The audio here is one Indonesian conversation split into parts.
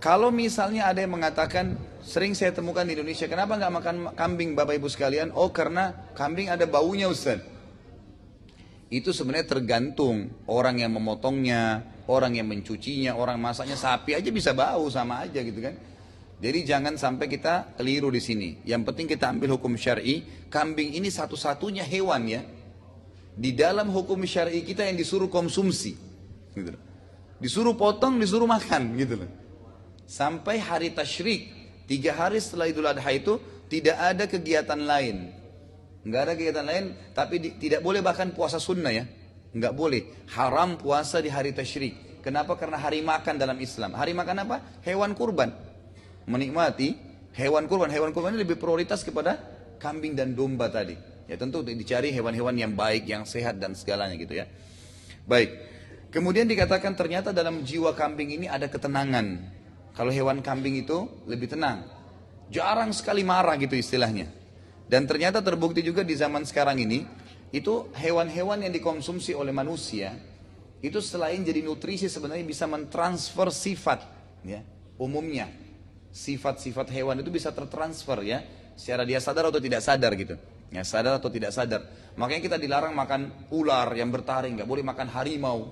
Kalau misalnya ada yang mengatakan, sering saya temukan di Indonesia, kenapa nggak makan kambing Bapak Ibu sekalian? Oh karena kambing ada baunya Ustaz. Itu sebenarnya tergantung orang yang memotongnya, orang yang mencucinya, orang masaknya. Sapi aja bisa bau, sama aja gitu kan. Jadi jangan sampai kita keliru di sini. Yang penting kita ambil hukum syar'i. Kambing ini satu-satunya hewan ya di dalam hukum syar'i kita yang disuruh konsumsi, gitu loh. Disuruh potong, disuruh makan, gitu loh. Sampai hari tasyrik, 3 hari setelah Idul Adha itu tidak ada kegiatan lain. Nggak ada kegiatan lain, tapi tidak boleh bahkan puasa sunnah ya. Nggak boleh, haram puasa di hari tasyrik. Kenapa? Karena hari makan dalam Islam. Hari makan apa? Hewan kurban. Menikmati hewan kurban. Hewan kurban ini lebih prioritas kepada kambing dan domba tadi. Ya tentu dicari hewan-hewan yang baik, yang sehat dan segalanya gitu ya. Baik. Kemudian dikatakan ternyata dalam jiwa kambing ini ada ketenangan. Kalau hewan kambing itu lebih tenang. Jarang sekali marah gitu istilahnya. Dan ternyata terbukti juga di zaman sekarang ini, itu hewan-hewan yang dikonsumsi oleh manusia, itu selain jadi nutrisi sebenarnya bisa mentransfer sifat. Ya, umumnya, sifat-sifat hewan itu bisa tertransfer ya. Secara dia sadar atau tidak sadar gitu. Ya, sadar atau tidak sadar. Makanya kita dilarang makan ular yang bertaring, nggak boleh makan harimau.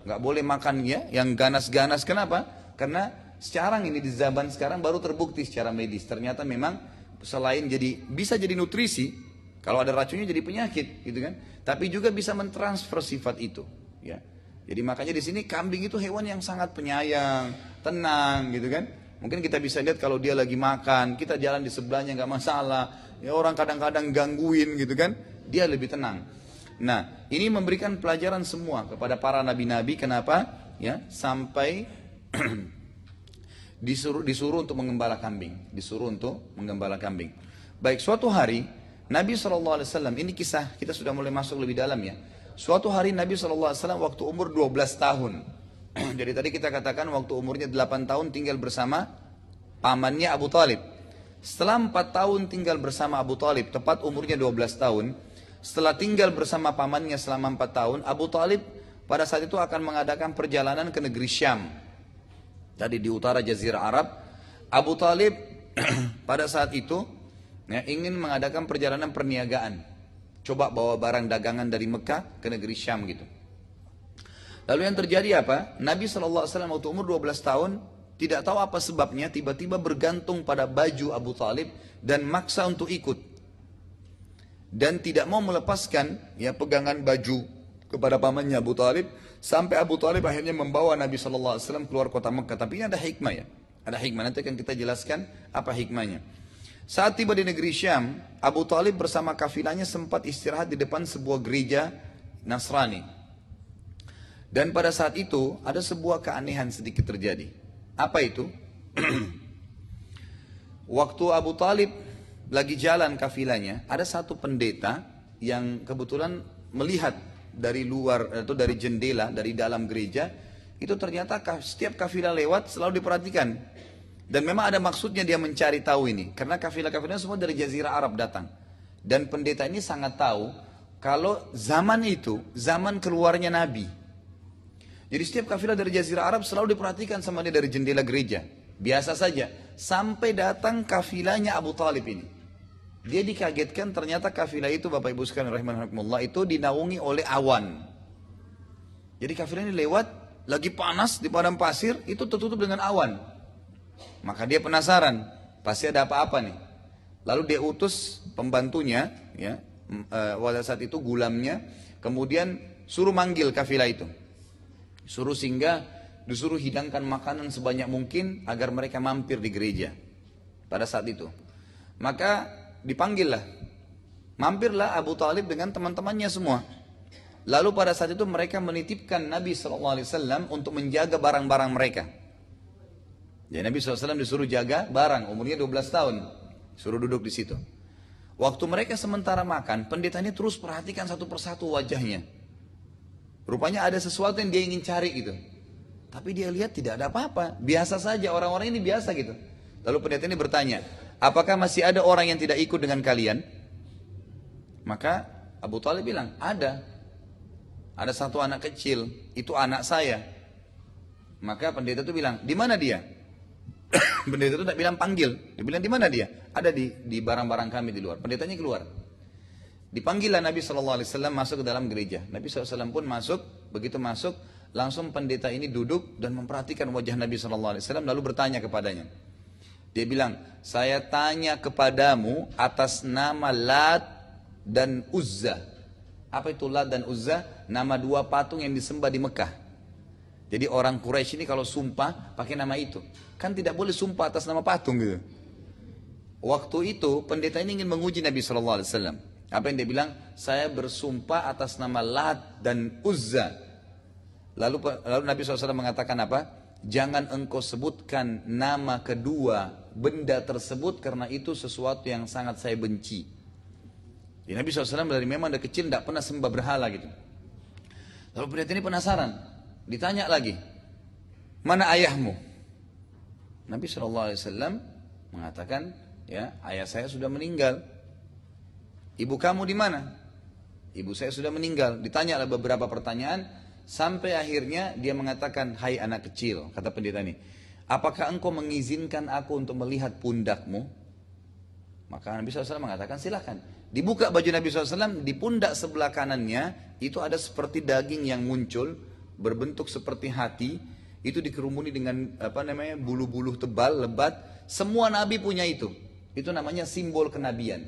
Nggak boleh makan ya, yang ganas-ganas. Kenapa? Karena sekarang ini di zaman sekarang baru terbukti secara medis ternyata memang selain bisa jadi nutrisi, kalau ada racunnya jadi penyakit gitu kan, tapi juga bisa mentransfer sifat itu ya. Jadi makanya di sini kambing itu hewan yang sangat penyayang, tenang gitu kan. Mungkin kita bisa lihat kalau dia lagi makan, kita jalan di sebelahnya nggak masalah. Ya orang kadang-kadang gangguin gitu kan, dia lebih tenang. Nah, ini memberikan pelajaran semua kepada para nabi-nabi. Kenapa? Ya, sampai disuruh untuk menggembala kambing, disuruh untuk menggembala kambing. Baik, suatu hari Nabi SAW, ini kisah kita sudah mulai masuk lebih dalam ya. Suatu hari Nabi SAW waktu umur 12 tahun. Jadi tadi kita katakan waktu umurnya 8 tahun tinggal bersama pamannya Abu Talib. Setelah 4 tahun tinggal bersama Abu Talib, tepat umurnya 12 tahun. Setelah tinggal bersama pamannya selama 4 tahun, Abu Talib pada saat itu akan mengadakan perjalanan ke negeri Syam. Tadi di utara Jazirah Arab, Abu Talib pada saat itu ya, ingin mengadakan perjalanan perniagaan. Coba bawa barang dagangan dari Mekah ke negeri Syam gitu. Lalu yang terjadi apa? Nabi SAW waktu umur 12 tahun, tidak tahu apa sebabnya, tiba-tiba bergantung pada baju Abu Talib dan maksa untuk ikut. Dan tidak mau melepaskan ya pegangan baju kepada pamannya Abu Talib, sampai Abu Talib akhirnya membawa Nabi SAW keluar kota Mekah. Tapi ini ada hikmah ya, ada hikmah, nanti akan kita jelaskan apa hikmahnya. Saat tiba di negeri Syam, Abu Talib bersama kafilahnya sempat istirahat di depan sebuah gereja Nasrani. Dan pada saat itu ada sebuah keanehan sedikit terjadi. Apa itu? Waktu Abu Talib lagi jalan kafilahnya, ada satu pendeta yang kebetulan melihat dari luar atau dari jendela dari dalam gereja, itu ternyata setiap kafilah lewat selalu diperhatikan. Dan memang ada maksudnya dia mencari tahu ini, karena kafilah-kafilah semua dari Jazirah Arab datang. Dan pendeta ini sangat tahu kalau zaman itu zaman keluarnya Nabi. Jadi setiap kafilah dari Jazirah Arab selalu diperhatikan sama dia dari jendela gereja. Biasa saja, sampai datang kafilahnya Abu Talib ini. Dia dikagetkan ternyata kafilah itu, Bapak Ibu sekalian rahimakumullah, itu dinaungi oleh awan. Jadi kafilah ini lewat, lagi panas di padang pasir, itu tertutup dengan awan. Maka dia penasaran, pasti ada apa-apa nih. Lalu dia utus pembantunya, ya, pada saat itu gulamnya, kemudian suruh manggil kafilah itu. Suruh singgah, disuruh hidangkan makanan sebanyak mungkin agar mereka mampir di gereja pada saat itu. Maka dipanggillah, mampirlah Abu Talib dengan teman-temannya semua. Lalu pada saat itu mereka menitipkan Nabi SAW untuk menjaga barang-barang mereka. Jadi Nabi SAW disuruh jaga barang, umurnya 12 tahun, suruh duduk di situ. Waktu mereka sementara makan, pendeta ini terus perhatikan satu persatu wajahnya. Rupanya ada sesuatu yang dia ingin cari gitu. Tapi dia lihat tidak ada apa-apa, biasa saja, orang-orang ini biasa gitu. Lalu pendeta ini bertanya, apakah masih ada orang yang tidak ikut dengan kalian? Maka Abu Talib bilang, ada satu anak kecil, itu anak saya. Maka pendeta itu bilang, di mana dia? Pendeta itu tak bilang panggil. Dia bilang di mana dia? Ada di barang-barang kami di luar. Pendetanya keluar. Dipanggillah Nabi SAW masuk ke dalam gereja. Nabi SAW pun masuk. Begitu masuk, langsung pendeta ini duduk dan memperhatikan wajah Nabi SAW lalu bertanya kepadanya. Dia bilang, saya tanya kepadamu atas nama Lat dan Uzza. Apa itu Lat dan Uzza? Nama dua patung yang disembah di Mekah. Jadi orang Quraisy ini kalau sumpah pakai nama itu. Kan tidak boleh sumpah atas nama patung gitu. Waktu itu pendeta ini ingin menguji Nabi SAW. Apa yang dia bilang? Saya bersumpah atas nama Lat dan Uzza. Lalu Nabi SAW mengatakan apa? Jangan engkau sebutkan nama kedua benda tersebut karena itu sesuatu yang sangat saya benci. Jadi Nabi SAW dari memang dari kecil tidak pernah sembah berhala gitu. Lalu pendeta ini penasaran. Ditanya lagi, mana ayahmu? Nabi SAW mengatakan, ya ayah saya sudah meninggal. Ibu kamu di mana? Ibu saya sudah meninggal. Ditanyalah beberapa pertanyaan sampai akhirnya dia mengatakan, hai anak kecil, kata pendeta ini, apakah engkau mengizinkan aku untuk melihat pundakmu? Maka Nabi SAW mengatakan silahkan. Dibuka baju Nabi SAW, di pundak sebelah kanannya itu ada seperti daging yang muncul berbentuk seperti hati. Itu dikerumuni dengan bulu-bulu tebal, lebat. Semua Nabi punya itu. Itu namanya simbol kenabian.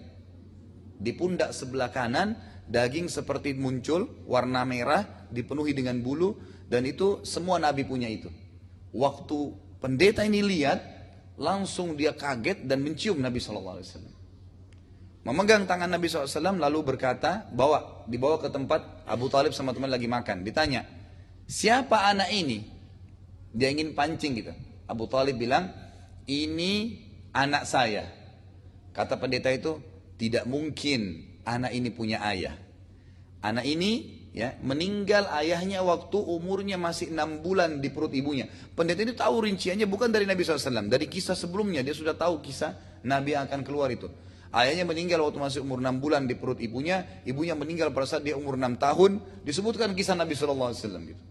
Di pundak sebelah kanan daging seperti muncul warna merah dipenuhi dengan bulu dan itu semua Nabi punya itu. Waktu pendeta ini lihat langsung dia kaget dan mencium Nabi SAW. Memegang tangan Nabi SAW lalu berkata dibawa ke tempat Abu Talib sama teman lagi makan. Ditanya, siapa anak ini? Dia ingin pancing gitu. Abu Talib bilang, ini anak saya. Kata pendeta itu, tidak mungkin anak ini punya ayah. Anak ini ya meninggal ayahnya waktu umurnya masih 6 bulan di perut ibunya. Pendeta ini tahu rinciannya bukan dari Nabi SAW. Dari kisah sebelumnya dia sudah tahu kisah Nabi yang akan keluar itu. Ayahnya meninggal waktu masih umur 6 bulan di perut ibunya. Ibunya meninggal pada saat dia umur 6 tahun. Disebutkan kisah Nabi SAW gitu.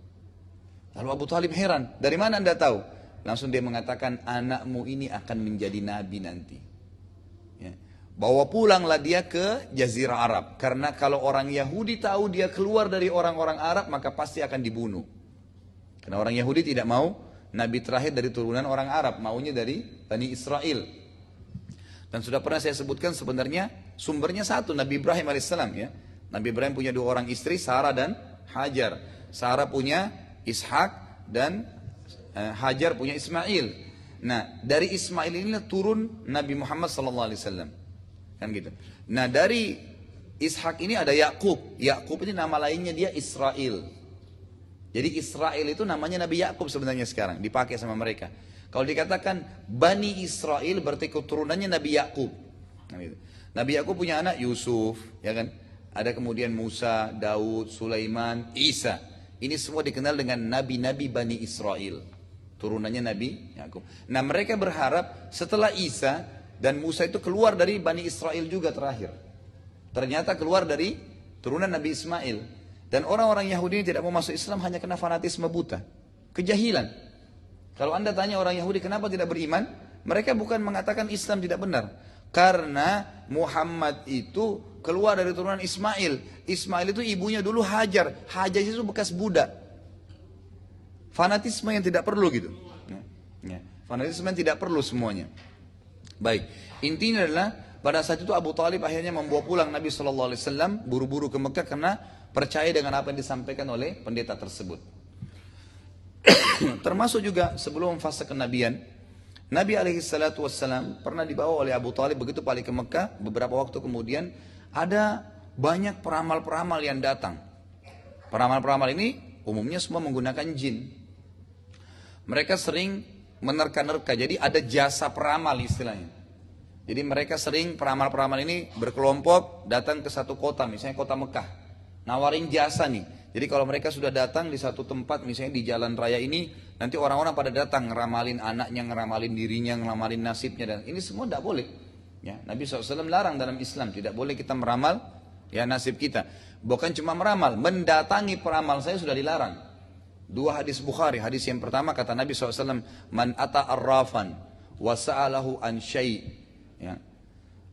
Lalu Abu Talib heran. Dari mana anda tahu? Langsung dia mengatakan anakmu ini akan menjadi Nabi nanti. Ya. Bawa pulanglah dia ke Jazirah Arab. Karena kalau orang Yahudi tahu dia keluar dari orang-orang Arab, maka pasti akan dibunuh. Karena orang Yahudi tidak mau Nabi terakhir dari turunan orang Arab. Maunya dari Bani Israel. Dan sudah pernah saya sebutkan sebenarnya sumbernya satu, Nabi Ibrahim AS. Ya. Nabi Ibrahim punya 2 orang istri, Sarah dan Hajar. Sarah punya Ishak dan Hajar punya Ismail. Nah dari Ismail inilah turun Nabi Muhammad SAW. Kan gitu. Nah dari Ishak ini ada Yakub. Yakub ini nama lainnya dia Israel. Jadi Israel itu namanya Nabi Yakub sebenarnya sekarang dipakai sama mereka. Kalau dikatakan Bani Israel berarti keturunannya Nabi Yakub. Nah, gitu. Nabi Yakub punya anak Yusuf, ya kan? Ada kemudian Musa, Daud, Sulaiman, Isa. Ini semua dikenal dengan nabi-nabi Bani Israel. Turunannya Nabi Yakub. Nah mereka berharap setelah Isa dan Musa itu keluar dari Bani Israel juga terakhir. Ternyata keluar dari turunan Nabi Ismail. Dan orang-orang Yahudi ini tidak mau masuk Islam hanya karena fanatisme buta. Kejahilan. Kalau anda tanya orang Yahudi kenapa tidak beriman? Mereka bukan mengatakan Islam tidak benar. Karena Muhammad itu keluar dari turunan Ismail. Ismail itu ibunya dulu Hajar. Hajar itu bekas budak. Fanatisme yang tidak perlu gitu. Fanatisme yang tidak perlu semuanya. Baik, intinya adalah pada saat itu Abu Talib akhirnya membawa pulang Nabi SAW buru-buru ke Mekah karena percaya dengan apa yang disampaikan oleh pendeta tersebut. Termasuk juga sebelum fase kenabian, Nabi SAW pernah dibawa oleh Abu Talib begitu balik ke Mekah. Beberapa waktu kemudian ada banyak peramal-peramal yang datang. Peramal-peramal ini umumnya semua menggunakan jin. Mereka sering menerka-nerka, jadi ada jasa peramal istilahnya. Jadi mereka sering peramal-peramal ini berkelompok datang ke satu kota, misalnya kota Mekah, nawarin jasa nih. Jadi kalau mereka sudah datang di satu tempat, misalnya di jalan raya ini, nanti orang-orang pada datang ngeramalin anaknya, ngeramalin dirinya, ngeramalin nasibnya, dan ini semua tidak boleh. Ya, Nabi SAW larang dalam Islam, tidak boleh kita meramal ya nasib kita. Bukan cuma meramal, mendatangi peramal saya sudah dilarang. 2 hadis Bukhari. Hadis yang pertama kata Nabi SAW, man ata arrafan, wa sa'alahu an syai', ya,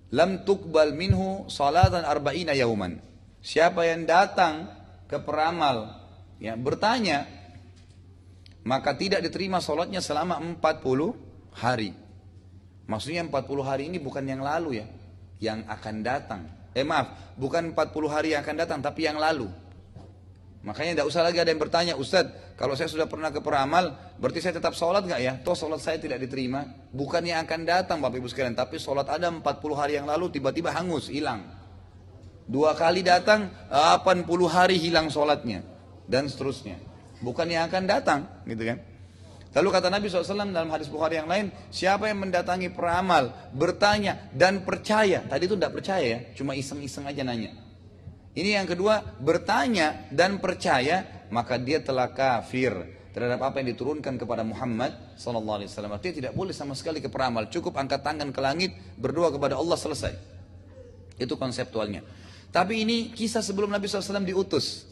lam tuqbal minhu salatan arba'ina yauman. Siapa yang datang ke peramal, ya, bertanya, maka tidak diterima salatnya selama 40 hari. Maksudnya 40 hari ini bukan yang lalu ya, yang akan datang. Maaf, bukan 40 hari yang akan datang, tapi yang lalu. Makanya tidak usah lagi ada yang bertanya, Ustadz, kalau saya sudah pernah ke peramal, berarti saya tetap sholat gak ya? Toh sholat saya tidak diterima. Bukan yang akan datang Bapak Ibu sekalian, tapi sholat ada 40 hari yang lalu tiba-tiba hangus, hilang. 2 kali datang, 80 hari hilang sholatnya. Dan seterusnya. Bukan yang akan datang, gitu kan? Lalu kata Nabi SAW dalam hadis Bukhari yang lain, siapa yang mendatangi peramal, bertanya dan percaya. Tadi itu tidak percaya ya, cuma iseng-iseng aja nanya. Ini yang kedua, bertanya dan percaya, maka dia telah kafir terhadap apa yang diturunkan kepada Muhammad SAW. Artinya tidak boleh sama sekali ke peramal, cukup angkat tangan ke langit, berdoa kepada Allah, selesai. Itu konseptualnya. Tapi ini kisah sebelum Nabi SAW diutus.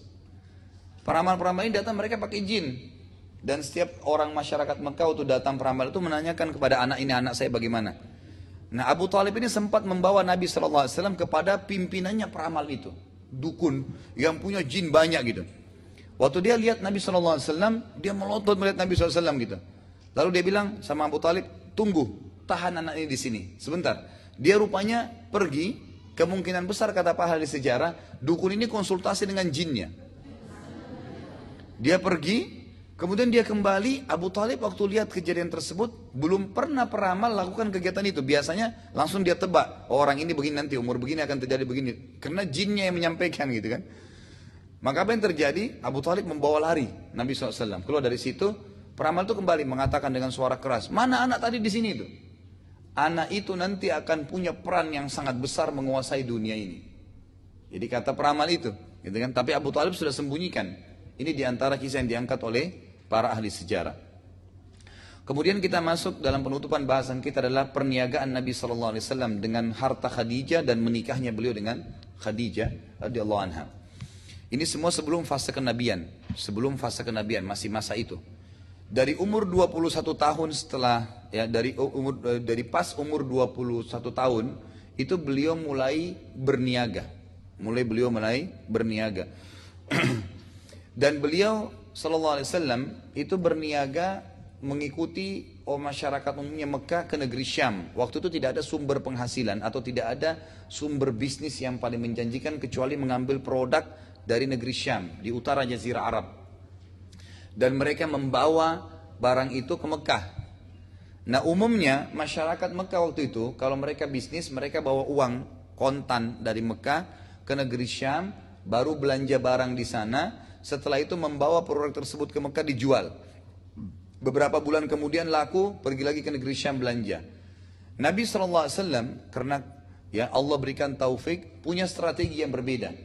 Peramal-peramal ini datang, mereka pakai jin. Dan setiap orang masyarakat Mekah itu datang peramal itu menanyakan kepada anak ini, anak saya bagaimana. Nah, Abu Talib ini sempat membawa Nabi SAW kepada pimpinannya peramal itu, dukun yang punya jin banyak gitu. Waktu dia lihat Nabi SAW, dia melotot melihat Nabi SAW gitu. Lalu dia bilang sama Abu Talib, tunggu, tahan anak ini di sini sebentar. Dia rupanya pergi, kemungkinan besar kata para ahli sejarah, dukun ini konsultasi dengan jinnya. Dia pergi, kemudian dia kembali. Abu Talib waktu lihat kejadian tersebut, belum pernah peramal lakukan kegiatan itu. Biasanya langsung dia tebak, oh, orang ini begini nanti, umur begini akan terjadi begini. Karena jinnya yang menyampaikan gitu kan. Maka apa yang terjadi? Abu Talib membawa lari Nabi SAW. Keluar dari situ, peramal itu kembali mengatakan dengan suara keras, mana anak tadi di sini itu? Anak itu nanti akan punya peran yang sangat besar menguasai dunia ini. Jadi kata peramal itu, gitu kan. Tapi Abu Talib sudah sembunyikan. Ini diantara kisah yang diangkat oleh para ahli sejarah. Kemudian kita masuk dalam penutupan bahasan kita adalah perniagaan Nabi SAW dengan harta Khadijah dan menikahnya beliau dengan Khadijah radhiyallahu anha. Ini semua sebelum fase kenabian, masih masa itu. Dari umur 21 tahun setelah ya dari pas umur 21 tahun itu beliau mulai berniaga. Dan beliau sallallahu alaihi wasallam itu berniaga mengikuti masyarakat umumnya Mekah ke negeri Syam. Waktu itu tidak ada sumber penghasilan atau tidak ada sumber bisnis yang paling menjanjikan kecuali mengambil produk dari negeri Syam di utara Jazirah Arab. Dan mereka membawa barang itu ke Mekah. Nah, umumnya masyarakat Mekah waktu itu kalau mereka bisnis, mereka bawa uang kontan dari Mekah ke negeri Syam, baru belanja barang di sana. Setelah itu membawa produk tersebut ke Mekah dijual. Beberapa bulan kemudian laku, pergi lagi ke negeri Syam belanja. Nabi SAW karena ya Allah berikan taufik, punya strategi yang berbeda.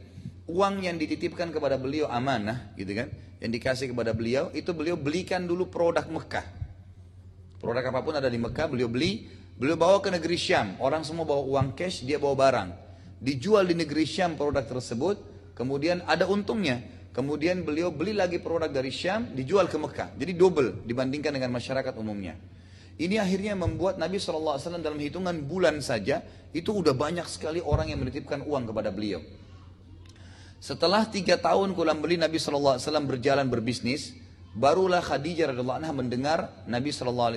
Uang yang dititipkan kepada beliau amanah, gitu kan, yang dikasih kepada beliau, itu beliau belikan dulu produk Mekah. Produk apapun ada di Mekah, beliau beli, beliau bawa ke negeri Syam. Orang semua bawa uang cash, dia bawa barang. Dijual di negeri Syam produk tersebut, kemudian ada untungnya. Kemudian beliau beli lagi produk dari Syam, dijual ke Mekah. Jadi double dibandingkan dengan masyarakat umumnya. Ini akhirnya membuat Nabi SAW dalam hitungan bulan saja, itu udah banyak sekali orang yang menitipkan uang kepada beliau. Setelah 3 tahun kurang lebih Nabi SAW berjalan berbisnis, barulah Khadijah radhiyallahu anha mendengar Nabi SAW,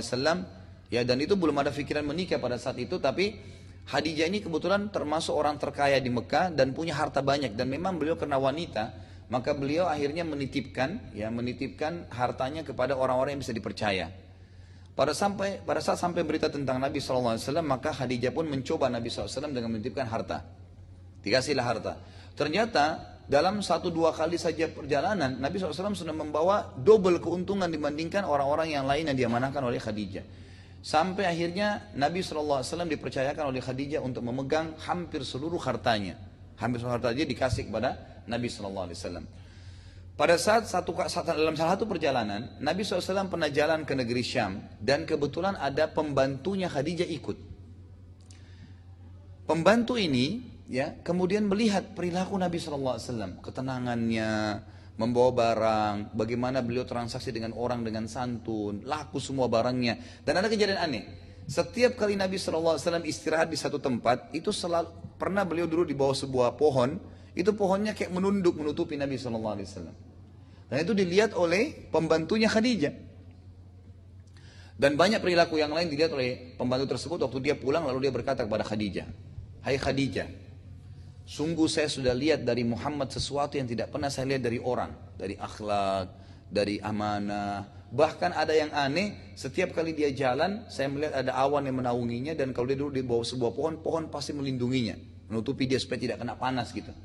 ya, dan itu belum ada pikiran menikah pada saat itu, tapi Khadijah ini kebetulan termasuk orang terkaya di Mekah dan punya harta banyak, dan memang beliau karena wanita, maka beliau akhirnya menitipkan hartanya kepada orang-orang yang bisa dipercaya. Pada saat sampai berita tentang Nabi SAW, maka Khadijah pun mencoba Nabi SAW dengan menitipkan harta. Dikasihlah harta. Ternyata dalam 1-2 kali saja perjalanan, Nabi SAW sudah membawa double keuntungan dibandingkan orang-orang yang lain yang diamanahkan oleh Khadijah. Sampai akhirnya Nabi SAW dipercayakan oleh Khadijah untuk memegang hampir seluruh hartanya. Hampir seluruh hartanya dikasih kepada Nabi SAW. Pada saat dalam salah satu perjalanan, Nabi SAW pernah jalan ke negeri Syam dan kebetulan ada pembantunya Khadijah ikut. Pembantu ini ya kemudian melihat perilaku Nabi SAW, ketenangannya, membawa barang, bagaimana beliau transaksi dengan orang dengan santun, laku semua barangnya. Dan ada kejadian aneh. Setiap kali Nabi SAW istirahat di satu tempat, itu selalu pernah beliau dulu di bawah sebuah pohon, itu pohonnya kayak menunduk menutupi Nabi SAW. Dan itu dilihat oleh pembantunya Khadijah. Dan banyak perilaku yang lain dilihat oleh pembantu tersebut waktu dia pulang, lalu dia berkata kepada Khadijah, "Hai Khadijah, sungguh saya sudah lihat dari Muhammad sesuatu yang tidak pernah saya lihat dari orang, dari akhlak, dari amanah. Bahkan ada yang aneh, setiap kali dia jalan, saya melihat ada awan yang menaunginya, dan kalau dia duduk di bawah sebuah pohon, pohon pasti melindunginya, menutupi dia supaya tidak kena panas gitu.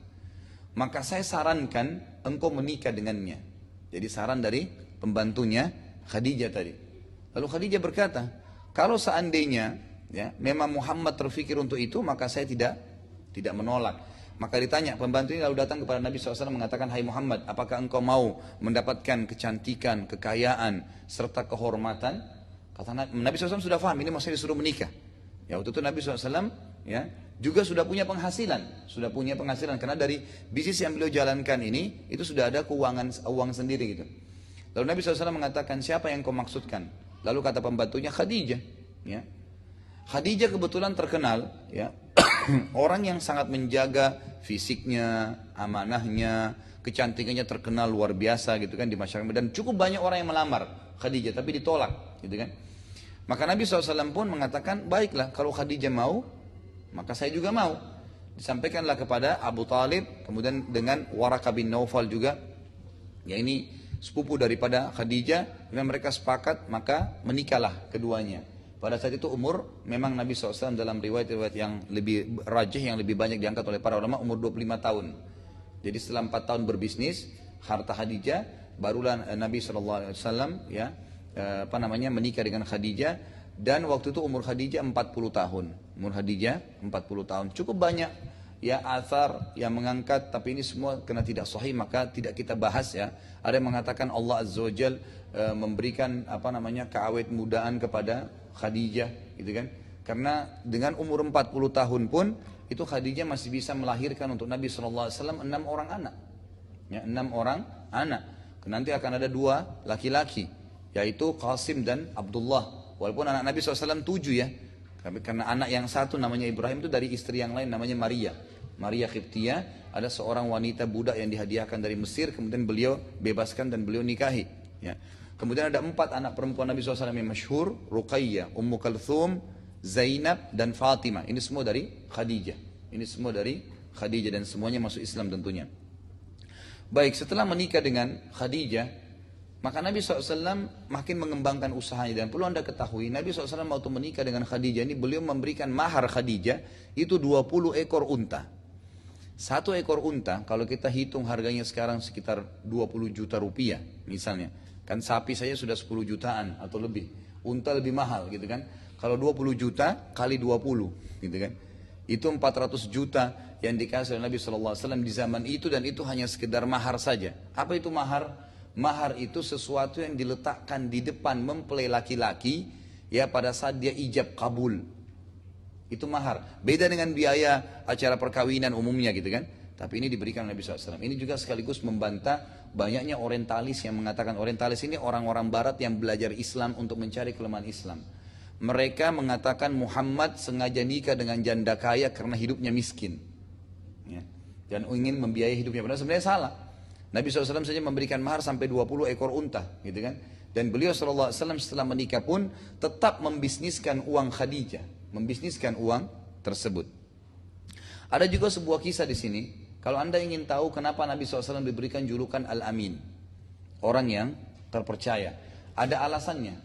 Maka saya sarankan engkau menikah dengannya." Jadi saran dari pembantunya Khadijah tadi. Lalu Khadijah berkata, "Kalau seandainya ya memang Muhammad terfikir untuk itu, maka saya tidak menolak." Maka ditanya, pembantu ini lalu datang kepada Nabi SAW mengatakan, "Hai Muhammad, apakah engkau mau mendapatkan kecantikan, kekayaan, serta kehormatan?" Kata Nabi SAW sudah paham, ini maksudnya disuruh menikah. Ya waktu itu Nabi SAW ya, juga sudah punya penghasilan. Karena dari bisnis yang beliau jalankan ini, itu sudah ada keuangan uang sendiri gitu. Lalu Nabi SAW mengatakan, "Siapa yang kau maksudkan?" Lalu kata pembantunya, "Khadijah." Ya. Khadijah kebetulan terkenal ya orang yang sangat menjaga fisiknya, amanahnya, kecantikannya terkenal luar biasa gitu kan di masyarakat, dan cukup banyak orang yang melamar Khadijah tapi ditolak gitu kan. Maka Nabi SAW pun mengatakan, "Baiklah, kalau Khadijah mau, maka saya juga mau." Disampaikanlah kepada Abu Talib, kemudian dengan Waraqah bin Naufal juga, ya ini sepupu daripada Khadijah, dan mereka sepakat, maka menikahlah keduanya. Pada saat itu umur, memang Nabi SAW dalam riwayat-riwayat yang lebih rajih, yang lebih banyak diangkat oleh para ulama, umur 25 tahun. Jadi setelah 4 tahun berbisnis, harta Khadijah, barulah Nabi SAW ya, menikah dengan Khadijah. Dan waktu itu umur Khadijah 40 tahun. Umur Khadijah 40 tahun. Cukup banyak ya athar yang mengangkat, tapi ini semua karena tidak sahih maka tidak kita bahas ya. Ada yang mengatakan Allah Azza wa Jal memberikan keawet mudaan kepada Khadijah gitu kan. Karena dengan umur 40 tahun pun itu Khadijah masih bisa melahirkan untuk Nabi SAW 6 orang anak. Ya, 6 orang anak. Nanti akan ada 2 laki-laki, yaitu Qasim dan Abdullah. Walaupun anak Nabi SAW 7 ya. Karena anak yang satu namanya Ibrahim itu dari istri yang lain namanya Maria. Maria Qibtiyah, ada seorang wanita budak yang dihadiahkan dari Mesir, kemudian beliau bebaskan dan beliau nikahi. Ya. Kemudian ada 4 anak perempuan Nabi SAW yang masyhur, Ruqayyah, Ummu Kalthum, Zainab, dan Fatimah. Ini semua dari Khadijah. Dan semuanya masuk Islam tentunya. Baik, setelah menikah dengan Khadijah, maka Nabi SAW makin mengembangkan usahanya. Dan perlu anda ketahui, Nabi SAW waktu menikah dengan Khadijah ini, beliau memberikan mahar Khadijah itu 20 ekor unta. 1 ekor unta, kalau kita hitung harganya sekarang sekitar 20 juta rupiah misalnya. Kan sapi saya sudah 10 jutaan atau lebih. Unta lebih mahal gitu kan. Kalau 20 juta kali 20 gitu kan. Itu 400 juta yang dikasih oleh Nabi SAW di zaman itu, dan itu hanya sekedar mahar saja. Apa itu mahar? Mahar itu sesuatu yang diletakkan di depan mempelai laki-laki ya pada saat dia ijab kabul. Itu mahar. Beda dengan biaya acara perkawinan umumnya gitu kan. Tapi ini diberikan Nabi SAW. Ini juga sekaligus membantah banyaknya orientalis yang mengatakan, orientalis ini orang-orang barat yang belajar Islam untuk mencari kelemahan Islam. Mereka mengatakan Muhammad sengaja nikah dengan janda kaya karena hidupnya miskin. Ya. Dan ingin membiayai hidupnya. Padahal sebenarnya salah. Nabi SAW saja memberikan mahar sampai 20 ekor unta. Gitu kan. Dan beliau SAW setelah menikah pun tetap membisniskan uang Khadijah. Membisniskan uang tersebut. Ada juga sebuah kisah di sini. Kalau anda ingin tahu kenapa Nabi SAW diberikan julukan Al-Amin, orang yang terpercaya, ada alasannya.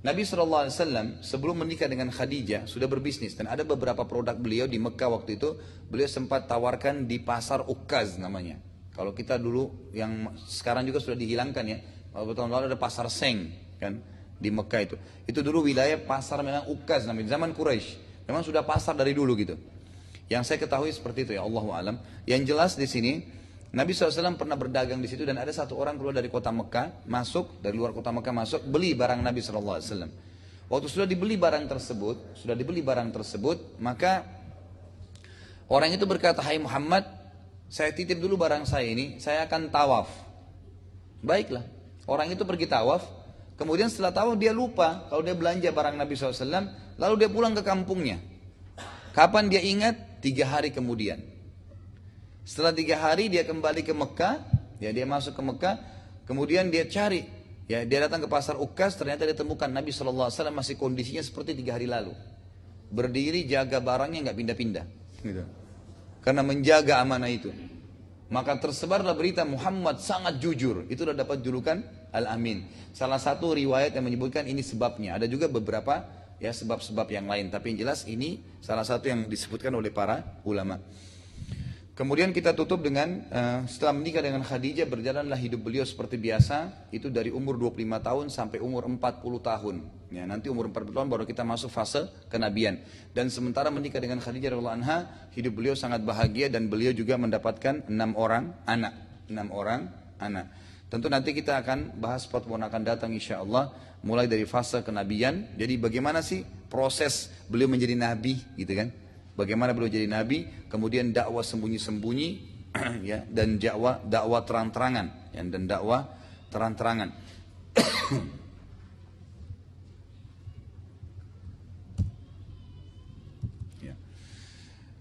Nabi SAW sebelum menikah dengan Khadijah sudah berbisnis, dan ada beberapa produk beliau di Mekah waktu itu, beliau sempat tawarkan di pasar Ukaz namanya. Kalau kita dulu, yang sekarang juga sudah dihilangkan ya, beberapa tahun lalu ada pasar Seng kan di Mekah itu. Itu dulu wilayah pasar memang Ukaz namanya, zaman Quraisy. Memang sudah pasar dari dulu gitu. Yang saya ketahui seperti itu ya, Allahu alam. Yang jelas di sini Nabi SAW pernah berdagang di situ, dan ada satu orang keluar dari kota Mekah, masuk dari luar kota Mekah masuk, beli barang Nabi SAW. Waktu sudah dibeli barang tersebut, maka orang itu berkata, "Hai Muhammad, saya titip dulu barang saya ini, saya akan tawaf." Baiklah, orang itu pergi tawaf. Kemudian setelah tahu dia lupa kalau dia belanja barang Nabi SAW, lalu dia pulang ke kampungnya. Kapan dia ingat? 3 hari kemudian. Setelah 3 hari dia kembali ke Mekah, ya dia masuk ke Mekah, kemudian dia cari, ya dia datang ke pasar Ukas, ternyata dia temukan Nabi SAW masih kondisinya seperti 3 hari lalu. Berdiri jaga barangnya nggak pindah-pindah, gitu. Karena menjaga amanah itu. Maka tersebarlah berita Muhammad sangat jujur. Itu sudah dapat julukan Al-Amin. Salah satu riwayat yang menyebutkan ini sebabnya. Ada juga beberapa ya sebab-sebab yang lain. Tapi yang jelas ini salah satu yang disebutkan oleh para ulama. Kemudian kita tutup dengan setelah menikah dengan Khadijah berjalanlah hidup beliau seperti biasa. Itu dari umur 25 tahun sampai umur 40 tahun. Ya, nanti umur 40 tahun baru kita masuk fase kenabian. Dan sementara menikah dengan Khadijah radhiyallahu anha, hidup beliau sangat bahagia dan beliau juga mendapatkan 6 orang anak. 6 orang anak. Tentu nanti kita akan bahas pertemuan akan datang insya Allah. Mulai dari fase kenabian. Jadi bagaimana sih proses beliau menjadi nabi gitu kan. Bagaimana beliau jadi nabi, kemudian dakwah sembunyi-sembunyi, ya, dan dakwah terang-terangan, ya, dan dakwah terang-terangan. Ya.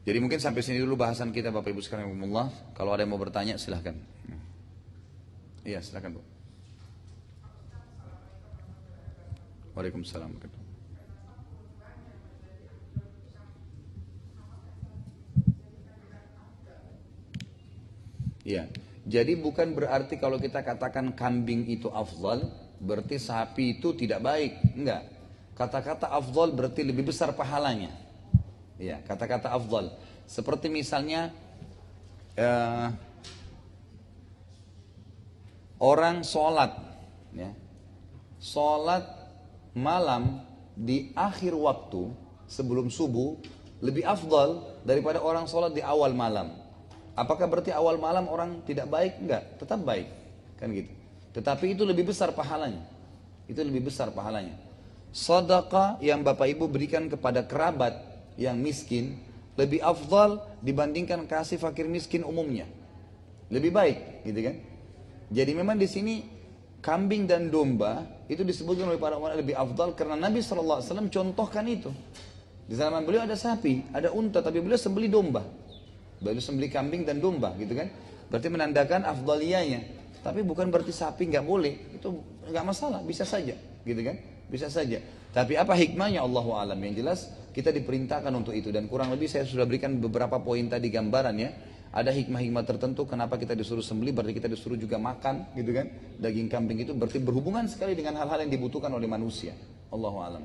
Jadi mungkin sampai sini dulu bahasan kita Bapak Ibu sekalian. Kalau ada yang mau bertanya silahkan. Iya silahkan Bu. Waalaikumsalam. Ya, jadi bukan berarti kalau kita katakan kambing itu afdal, berarti sapi itu tidak baik. Enggak. Kata-kata afdal berarti lebih besar pahalanya. Ya, kata-kata afdal. Seperti misalnya orang sholat, ya, sholat malam di akhir waktu sebelum subuh lebih afdal daripada orang sholat di awal malam. Apakah berarti awal malam orang tidak baik? Enggak, tetap baik. Kan gitu. Tetapi itu lebih besar pahalanya. Itu lebih besar pahalanya. Sedekah yang Bapak Ibu berikan kepada kerabat yang miskin lebih afdal dibandingkan kasih fakir miskin umumnya. Lebih baik, gitu kan? Jadi memang di sini kambing dan domba itu disebutkan oleh para ulama lebih afdal karena Nabi SAW contohkan itu. Di zaman beliau ada sapi, ada unta, tapi beliau sembelih domba. Baru sembelih kambing dan domba gitu kan. Berarti menandakan afdaliyahnya. Tapi bukan berarti sapi nggak boleh. Itu nggak masalah, bisa saja gitu kan. Bisa saja. Tapi apa hikmahnya Allahu alam. Yang jelas kita diperintahkan untuk itu. Dan kurang lebih saya sudah berikan beberapa poin tadi gambaran ya. Ada hikmah-hikmah tertentu kenapa kita disuruh sembelih. Berarti kita disuruh juga makan gitu kan. Daging kambing itu berarti berhubungan sekali dengan hal-hal yang dibutuhkan oleh manusia. Allahu alam.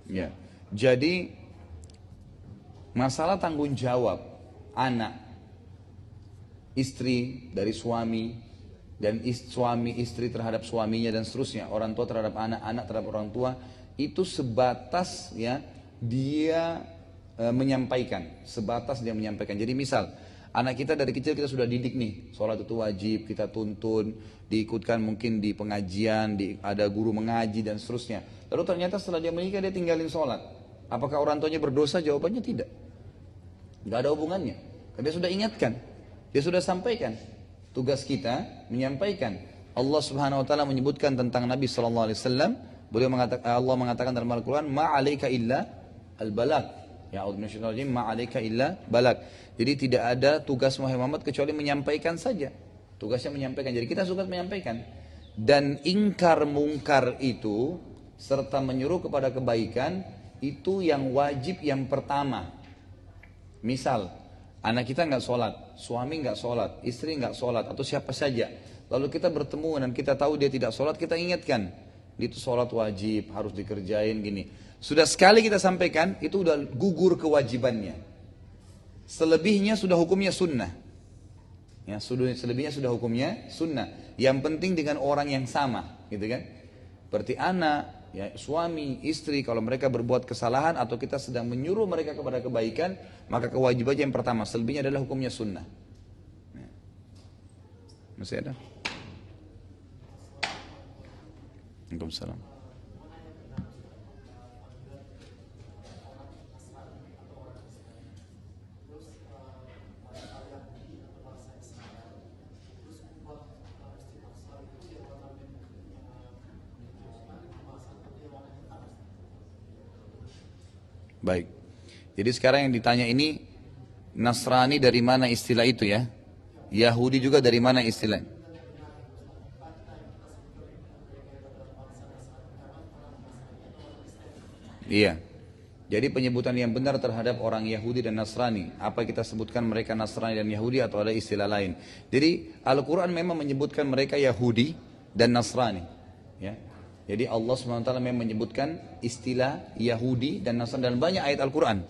Ya, jadi masalah tanggung jawab anak, istri dari suami dan suami istri terhadap suaminya dan seterusnya, orang tua terhadap anak, anak terhadap orang tua itu sebatas ya dia menyampaikan, sebatas dia menyampaikan. Jadi misal anak kita dari kecil kita sudah didik nih, sholat itu wajib, kita tuntun, diikutkan mungkin di pengajian, ada guru mengaji dan seterusnya. Lalu ternyata setelah dia menikah dia tinggalin sholat. Apakah orang tuanya berdosa? Jawabannya tidak. Gak ada hubungannya. Karena dia sudah ingatkan, dia sudah sampaikan. Tugas kita menyampaikan. Allah Subhanahu Wa Taala menyebutkan tentang Nabi Sallallahu Alaihi Wasallam. Beliau mengatakan, Allah mengatakan dalam Al-Quran, ma'alaika illa al-balag. Ya Allah Nabi ma'alaika illa balag. Jadi tidak ada tugas Muhammad kecuali menyampaikan saja. Tugasnya menyampaikan. Jadi kita suka menyampaikan. Dan ingkar mungkar itu serta menyuruh kepada kebaikan itu yang wajib yang pertama. Misal anak kita nggak sholat, suami nggak sholat, istri nggak sholat atau siapa saja, lalu kita bertemu dan kita tahu dia tidak sholat, kita ingatkan itu sholat wajib harus dikerjain gini. Sudah sekali kita sampaikan itu udah gugur kewajibannya. Selebihnya sudah hukumnya sunnah. Ya, selebihnya sudah hukumnya sunnah. Yang penting dengan orang yang sama, gitu kan? Berarti anak, ya, suami, istri kalau mereka berbuat kesalahan atau kita sedang menyuruh mereka kepada kebaikan, maka kewajibannya yang pertama, selebihnya adalah hukumnya sunnah. Ya. Masih ada? Waalaikumsalam. Baik. Jadi sekarang yang ditanya ini, Nasrani dari mana istilah itu ya? Yahudi juga dari mana istilah? Iya. Jadi penyebutan yang benar terhadap orang Yahudi dan Nasrani, apa kita sebutkan mereka Nasrani dan Yahudi atau ada istilah lain? Jadi Al-Quran memang menyebutkan mereka Yahudi dan Nasrani. Ya. Jadi Allah SWT memang menyebutkan istilah Yahudi dan Nasrani dalam banyak ayat Al-Quran.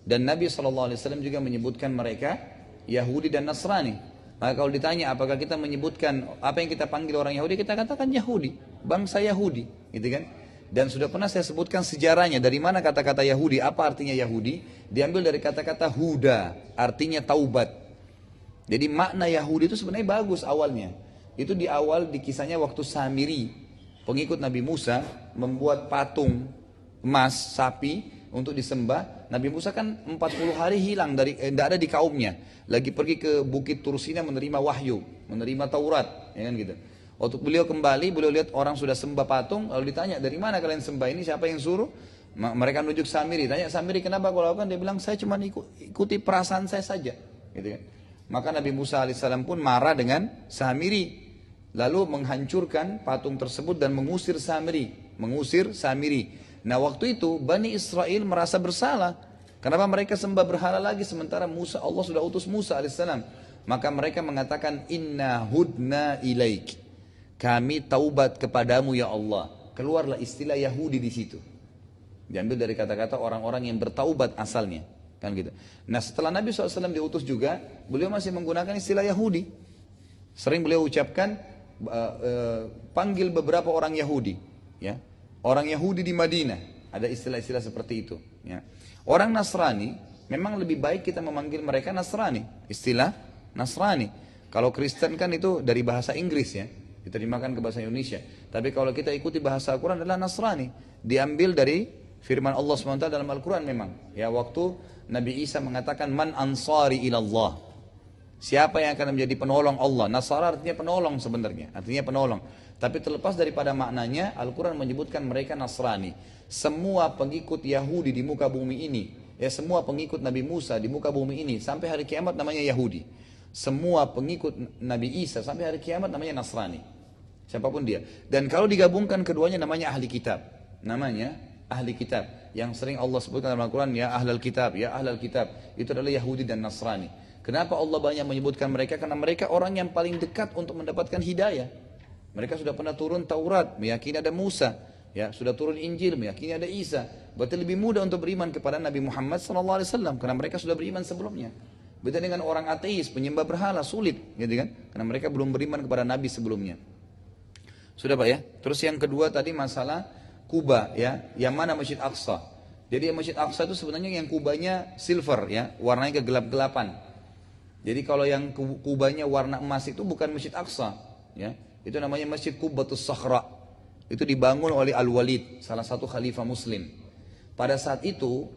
Dan Nabi SAW juga menyebutkan mereka Yahudi dan Nasrani. Maka kalau ditanya apakah kita menyebutkan apa yang kita panggil orang Yahudi, kita katakan Yahudi, bangsa Yahudi, gitu kan? Dan sudah pernah saya sebutkan sejarahnya, dari mana kata-kata Yahudi, apa artinya Yahudi? Diambil dari kata-kata Huda, artinya taubat. Jadi makna Yahudi itu sebenarnya bagus awalnya. Itu di awal di kisahnya waktu Samiri, pengikut Nabi Musa, membuat patung emas, sapi, untuk disembah. Nabi Musa kan 40 hari hilang, tidak ada di kaumnya. Lagi pergi ke Bukit Tursina menerima wahyu, menerima Taurat, ya kan gitu. Waktu beliau kembali, beliau lihat orang sudah sembah patung, lalu ditanya, dari mana kalian sembah ini, siapa yang suruh? Mereka menunjuk Samiri, tanya Samiri kenapa kau lakukan? Dia bilang, saya cuma ikuti perasaan saya saja, gitu kan. Maka Nabi Musa alaihissalam pun marah dengan Samiri, lalu menghancurkan patung tersebut dan mengusir Samiri. Nah waktu itu Bani Israel merasa bersalah, kenapa mereka sembah berhala lagi sementara Allah sudah utus Musa alaihissalam. Maka mereka mengatakan, inna hudna ilaik, kami taubat kepadamu ya Allah. Keluarlah istilah Yahudi di situ. Diambil dari kata-kata orang-orang yang bertaubat asalnya, kan gitu. Nah setelah Nabi SAW diutus juga, beliau masih menggunakan istilah Yahudi. Sering beliau ucapkan, panggil beberapa orang Yahudi, ya. Orang Yahudi di Madinah, ada istilah-istilah seperti itu. Ya. Orang Nasrani, memang lebih baik kita memanggil mereka Nasrani, istilah Nasrani. Kalau Kristen kan itu dari bahasa Inggris ya, diterjemahkan ke bahasa Indonesia. Tapi kalau kita ikuti bahasa Al-Quran adalah Nasrani, diambil dari firman Allah SWT dalam Al-Quran memang. Ya, waktu Nabi Isa mengatakan, man ansari ilallah, siapa yang akan menjadi penolong Allah? Nasara artinya penolong sebenarnya, artinya penolong. Tapi terlepas daripada maknanya, Al-Quran menyebutkan mereka Nasrani. Semua pengikut Yahudi di muka bumi ini, ya semua pengikut Nabi Musa di muka bumi ini, sampai hari kiamat namanya Yahudi. Semua pengikut Nabi Isa sampai hari kiamat namanya Nasrani. Siapapun dia. Dan kalau digabungkan keduanya namanya ahli kitab. Namanya ahli kitab. Yang sering Allah sebutkan dalam Al-Quran, ya ahlal kitab, ya ahlal kitab. Itu adalah Yahudi dan Nasrani. Kenapa Allah banyak menyebutkan mereka? Karena mereka orang yang paling dekat untuk mendapatkan hidayah. Mereka sudah pernah turun Taurat, meyakini ada Musa, ya sudah turun Injil, meyakini ada Isa. Berarti lebih mudah untuk beriman kepada Nabi Muhammad SAW karena mereka sudah beriman sebelumnya. Beda dengan orang ateis, penyembah berhala, sulit, gitu kan? Karena mereka belum beriman kepada Nabi sebelumnya. Sudah Pak ya. Terus yang kedua tadi masalah Kuba, ya, yang mana Masjid Aqsa. Jadi Masjid Aqsa itu sebenarnya yang kubanya silver, ya, warnanya kegelap-gelapan. Jadi kalau yang kubanya warna emas itu bukan Masjid Aqsa, ya. Itu namanya Masjid Qubatus Sakhra. Itu dibangun oleh Al-Walid, salah satu khalifah muslim. Pada saat itu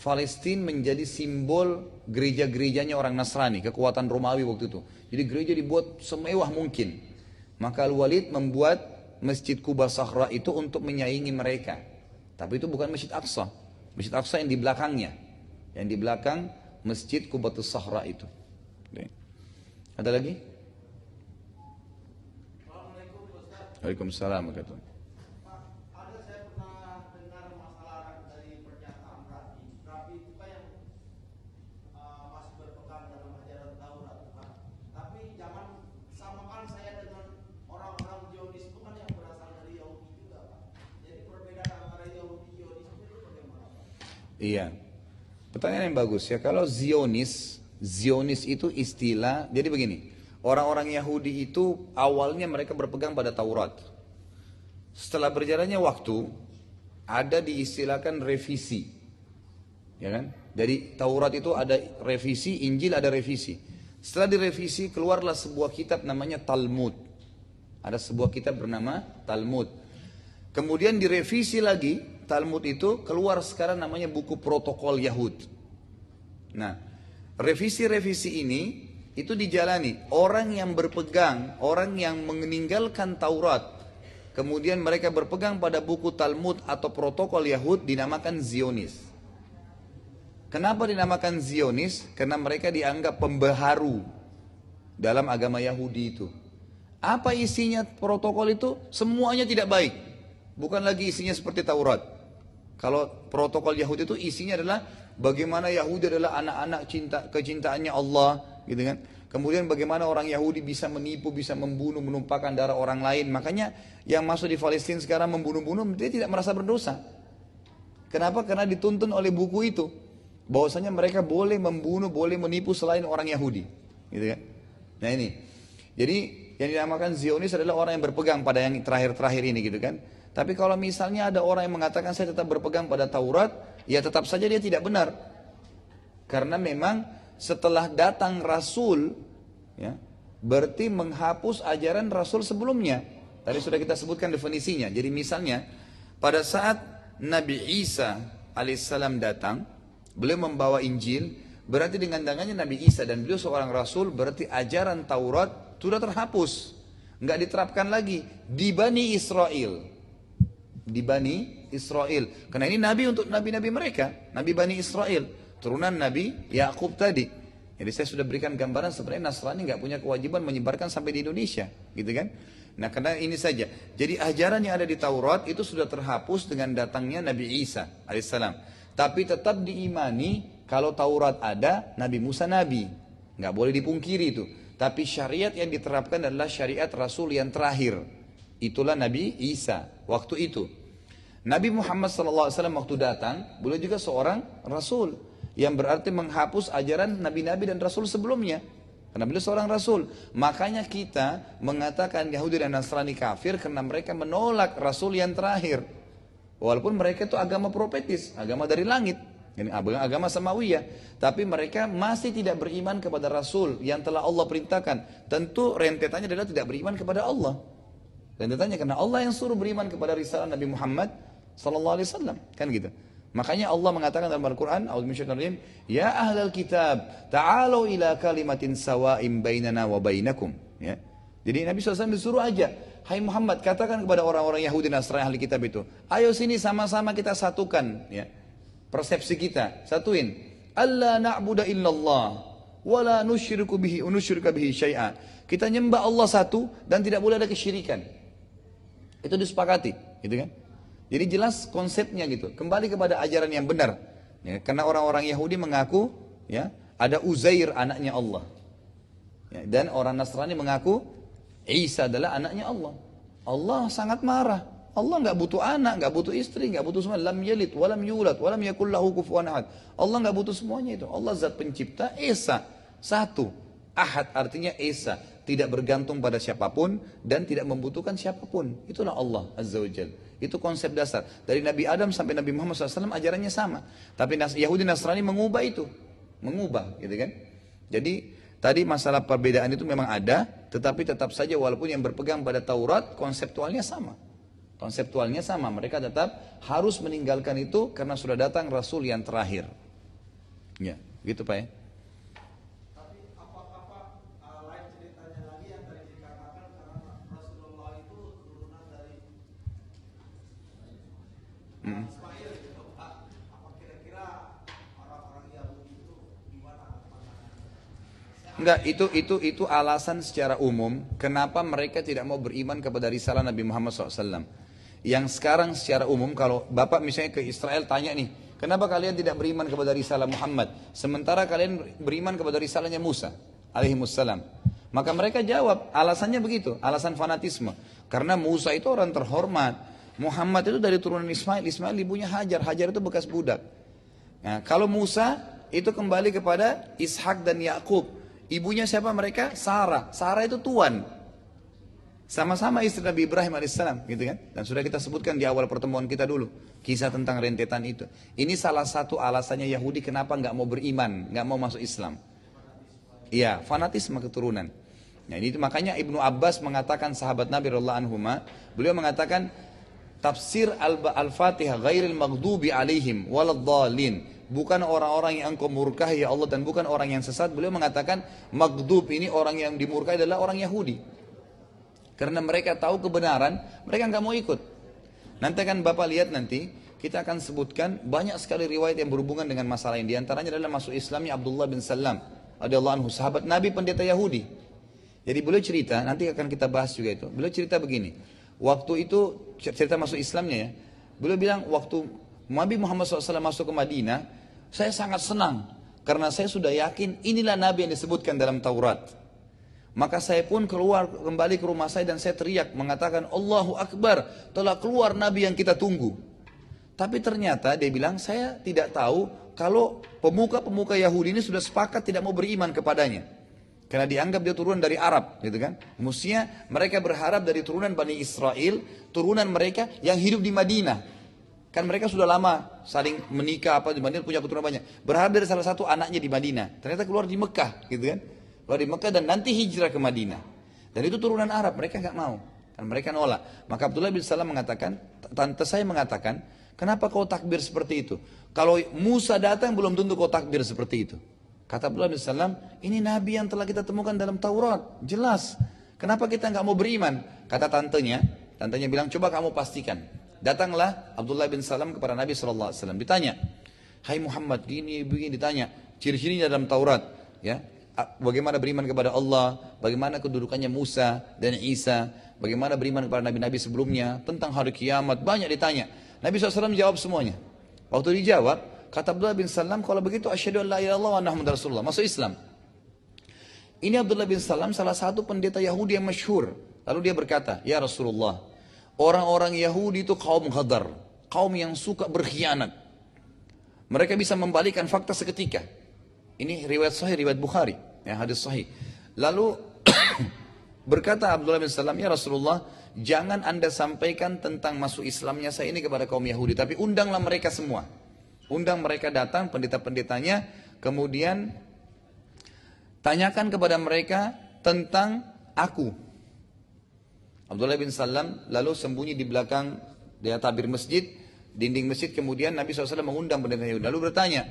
Palestina menjadi simbol gereja-gerejanya orang Nasrani, kekuatan Romawi waktu itu. Jadi gereja dibuat semewah mungkin. Maka Al-Walid membuat Masjid Quba Sakhra itu untuk menyaingi mereka. Tapi itu bukan Masjid Aqsa. Masjid Aqsa yang di belakangnya. Yang di belakang Masjid Qubatus Sakhra itu. Ada lagi? Waalaikumsalam warahmatullahi wabarakatuh. Ada saya pernah dengar masalah dari pernyataan Rabi itu kan yang masih berpegang dalam ajaran Taurat, Pak. Tapi jangan samakan saya dengan orang-orang Zionis itu kan yang berasal dari Yahudi juga, Pak. Jadi perbedaan antara Yahudi Zionis itu bagaimana, Pak? Iya. Pertanyaan yang bagus ya. Kalau Zionis itu istilah. Jadi begini. Orang-orang Yahudi itu awalnya mereka berpegang pada Taurat. Setelah berjalannya waktu, ada diistilahkan revisi. Ya kan? Dari Taurat itu ada revisi, Injil ada revisi. Setelah direvisi, keluarlah sebuah kitab namanya Talmud. Ada sebuah kitab bernama Talmud. Kemudian direvisi lagi Talmud itu, keluar sekarang namanya buku Protokol Yahud. Nah, revisi-revisi ini itu dijalani orang yang berpegang, orang yang meninggalkan Taurat, kemudian mereka berpegang pada buku Talmud atau Protokol Yahud, dinamakan Zionis. Kenapa dinamakan Zionis? Karena mereka dianggap pembaharu dalam agama Yahudi itu. Apa isinya protokol itu? Semuanya tidak baik. Bukan lagi isinya seperti Taurat. Kalau protokol Yahudi itu isinya adalah bagaimana Yahudi adalah anak-anak kecintaannya Allah, gitu kan? Kemudian bagaimana orang Yahudi bisa menipu, bisa membunuh, menumpahkan darah orang lain. Makanya yang masuk di Palestina sekarang membunuh-bunuh, dia tidak merasa berdosa. Kenapa? Karena dituntun oleh buku itu. Bahwasanya mereka boleh membunuh, boleh menipu selain orang Yahudi, gitu kan? Nah ini, jadi yang dinamakan Zionis adalah orang yang berpegang pada yang terakhir-terakhir ini, gitu kan? Tapi kalau misalnya ada orang yang mengatakan saya tetap berpegang pada Taurat, ya tetap saja dia tidak benar, karena memang setelah datang Rasul, ya, berarti menghapus ajaran Rasul sebelumnya. Tadi sudah kita sebutkan definisinya. Jadi misalnya pada saat Nabi Isa alaihissalam datang, beliau membawa Injil, berarti dengan tangannya Nabi Isa dan beliau seorang Rasul, berarti ajaran Taurat sudah terhapus, nggak diterapkan lagi di Bani Israel, di Bani Israel. Karena ini Nabi untuk nabi-nabi mereka, Nabi Bani Israel, turunan Nabi Yakub tadi. Jadi saya sudah berikan gambaran sebenarnya Nasrani nggak punya kewajiban menyebarkan sampai di Indonesia, gitu kan? Nah karena ini saja, jadi ajaran yang ada di Taurat itu sudah terhapus dengan datangnya Nabi Isa alaihissalam. Tapi tetap diimani kalau Taurat ada, Nabi Musa Nabi. Nggak boleh dipungkiri itu. Tapi syariat yang diterapkan adalah syariat Rasul yang terakhir. Itulah Nabi Isa waktu itu. Nabi Muhammad SAW waktu datang, beliau juga seorang Rasul. Yang berarti menghapus ajaran Nabi-Nabi dan Rasul sebelumnya. Karena beliau seorang Rasul. Makanya kita mengatakan Yahudi dan Nasrani kafir karena mereka menolak Rasul yang terakhir. Walaupun mereka itu agama profetis, agama dari langit, agama samawiyah, tapi mereka masih tidak beriman kepada Rasul yang telah Allah perintahkan. Tentu rentetannya adalah tidak beriman kepada Allah. Rentetannya karena Allah yang suruh beriman kepada risalah Nabi Muhammad sallallahu alaihi wasallam, kan gitu. Makanya Allah mengatakan dalam Al-Quran, ya ahlal kitab, ta'alu ila kalimatin sawa'im bainana wa bainakum. Ya. Jadi Nabi SAW disuruh aja, hai Muhammad, katakan kepada orang-orang Yahudi Nasrani ahli kitab itu, ayo sini sama-sama kita satukan, ya, persepsi kita, satuin. Allah na'budu illallah, wala nusyriku bihi syai'a. Kita nyembah Allah satu dan tidak boleh ada kesyirikan. Itu disepakati, gitu kan? Jadi jelas konsepnya gitu. Kembali kepada ajaran yang benar. Ya, karena orang-orang Yahudi mengaku, ya, ada Uzair anaknya Allah. Ya, dan orang Nasrani mengaku Isa adalah anaknya Allah. Allah sangat marah. Allah nggak butuh anak, nggak butuh istri, nggak butuh semua. Lam yalid, walam yulad, walam yakul lahu kufuwan ahad. Allah nggak butuh semuanya itu. Allah zat pencipta, Esa, satu. Ahad artinya Esa, tidak bergantung pada siapapun dan tidak membutuhkan siapapun. Itulah Allah Azza wa Jalla. Itu konsep dasar. Dari Nabi Adam sampai Nabi Muhammad SAW ajarannya sama. Tapi Yahudi Nasrani mengubah itu. Mengubah, gitu kan. Jadi tadi masalah perbedaan itu memang ada, tetapi tetap saja walaupun yang berpegang pada Taurat, konseptualnya sama. Konseptualnya sama, mereka tetap harus meninggalkan itu karena sudah datang Rasul yang terakhir. Ya, gitu Pak ya. Tapi apa-apa lain ceritanya lagi yang tadi dikatakan karena Rasulullah itu turunan dari Ismail gitu Pak. Apa kira-kira orang-orang Yahudi itu gimana pandangannya? Enggak, itu alasan secara umum kenapa mereka tidak mau beriman kepada risalah Nabi Muhammad SAW. Yang sekarang secara umum kalau Bapak misalnya ke Israel tanya nih, kenapa kalian tidak beriman kepada risalah Muhammad sementara kalian beriman kepada risalahnya Musa alaihimussalam? Maka mereka jawab alasannya begitu, alasan fanatisme. Karena Musa itu orang terhormat, Muhammad itu dari turunan Ismail, Ismail ibunya Hajar, Hajar itu bekas budak. Nah, kalau Musa itu kembali kepada Ishak dan Yakub. Ibunya siapa mereka? Sarah. Sarah itu tuan. Sama-sama istri Nabi Ibrahim alaihissalam, gitu kan? Dan sudah kita sebutkan di awal pertemuan kita dulu, kisah tentang rentetan itu. Ini salah satu alasannya Yahudi kenapa nggak mau beriman, nggak mau masuk Islam. Iya, fanatisme keturunan. Nah, ini makanya Ibnu Abbas mengatakan sahabat Nabi radhiyallahu anhuma, beliau mengatakan tafsir Al-Fatihah ghairil maghdubi alaihim waladdallin, bukan orang-orang yang engkau murkahi ya Allah dan bukan orang yang sesat. Beliau mengatakan maghdub ini orang yang dimurkai adalah orang Yahudi. Karena mereka tahu kebenaran, mereka nggak mau ikut. Nanti akan Bapak lihat nanti, kita akan sebutkan banyak sekali riwayat yang berhubungan dengan masalah ini. Di antaranya adalah masuk Islamnya Abdullah bin Salam radhiyallahu anhu, sahabat Nabi pendeta Yahudi. Jadi beliau cerita, nanti akan kita bahas juga itu. Beliau cerita begini, waktu itu cerita masuk Islamnya ya. Beliau bilang waktu Nabi Muhammad SAW masuk ke Madinah, saya sangat senang karena saya sudah yakin inilah Nabi yang disebutkan dalam Taurat. Maka saya pun keluar kembali ke rumah saya dan saya teriak mengatakan Allahu Akbar, telah keluar Nabi yang kita tunggu. Tapi ternyata dia bilang saya tidak tahu kalau pemuka-pemuka Yahudi ini sudah sepakat tidak mau beriman kepadanya. Karena dianggap dia turunan dari Arab, gitu kan? Mestinya mereka berharap dari turunan Bani Israel, turunan mereka yang hidup di Madinah. Kan mereka sudah lama saling menikah apa di Madinah, punya keturunan banyak. Berharap dari salah satu anaknya di Madinah. Ternyata keluar di Mekah, gitu kan? Keluar di Mekah dan nanti hijrah ke Madinah. Dan itu turunan Arab, mereka nggak mau. Dan mereka nolak. Maka Abdullah bin Salam mengatakan, tante saya mengatakan, kenapa kau takbir seperti itu? Kalau Musa datang belum tentu kau takbir seperti itu. Kata Abdullah bin Salam, ini Nabi yang telah kita temukan dalam Taurat, jelas. Kenapa kita nggak mau beriman? Kata tantenya bilang, coba kamu pastikan. Datanglah Abdullah bin Salam kepada Nabi SAW. Ditanya, hai Muhammad, gini begini, ditanya, ciri-cirinya dalam Taurat, ya. Bagaimana beriman kepada Allah, bagaimana kedudukannya Musa dan Isa, bagaimana beriman kepada nabi-nabi sebelumnya, tentang hari kiamat, banyak ditanya. Nabi SAW jawab semuanya. Waktu dijawab, kata Abdullah bin Salam, kalau begitu asyhadu an la ilaha illallah wa anna Muhammadar Rasulullah, masuk Islam. Ini Abdullah bin Salam salah satu pendeta Yahudi yang masyhur. Lalu dia berkata, ya Rasulullah, orang-orang Yahudi itu kaum ghadar, kaum yang suka berkhianat. Mereka bisa membalikan fakta seketika. Ini riwayat sahih, riwayat Bukhari, ya, hadis sahih. Lalu berkata Abdullah bin Salam, ya Rasulullah, jangan anda sampaikan tentang masuk Islamnya saya ini kepada kaum Yahudi, tapi undanglah mereka semua. Undang mereka datang, pendeta-pendetanya, kemudian tanyakan kepada mereka tentang aku. Abdullah bin Salam lalu sembunyi di belakang dia tabir masjid, dinding masjid, kemudian Nabi SAW mengundang pendeta Yahudi. Lalu bertanya,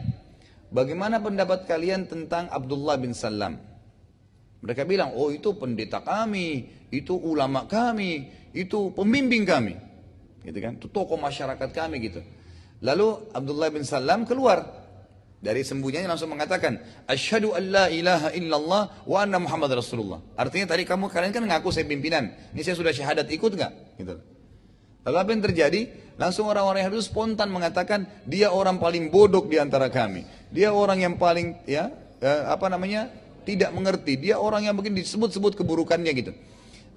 bagaimana pendapat kalian tentang Abdullah bin Salam? Mereka bilang, oh itu pendeta kami, itu ulama kami, itu pembimbing kami, gitu kan? Itu tokoh masyarakat kami gitu. Lalu Abdullah bin Salam keluar dari sembunyinya langsung mengatakan, asyhadu an la ilaha illallah wa anna Muhammad Rasulullah. Artinya tadi kalian kan ngaku saya pimpinan, ini saya sudah syahadat, ikut nggak? Gitu. Lalu apa yang terjadi? Langsung orang-orang Yahudi spontan mengatakan, dia orang paling bodoh di antara kami. Dia orang yang paling tidak mengerti. Dia orang yang mungkin disebut-sebut keburukannya gitu.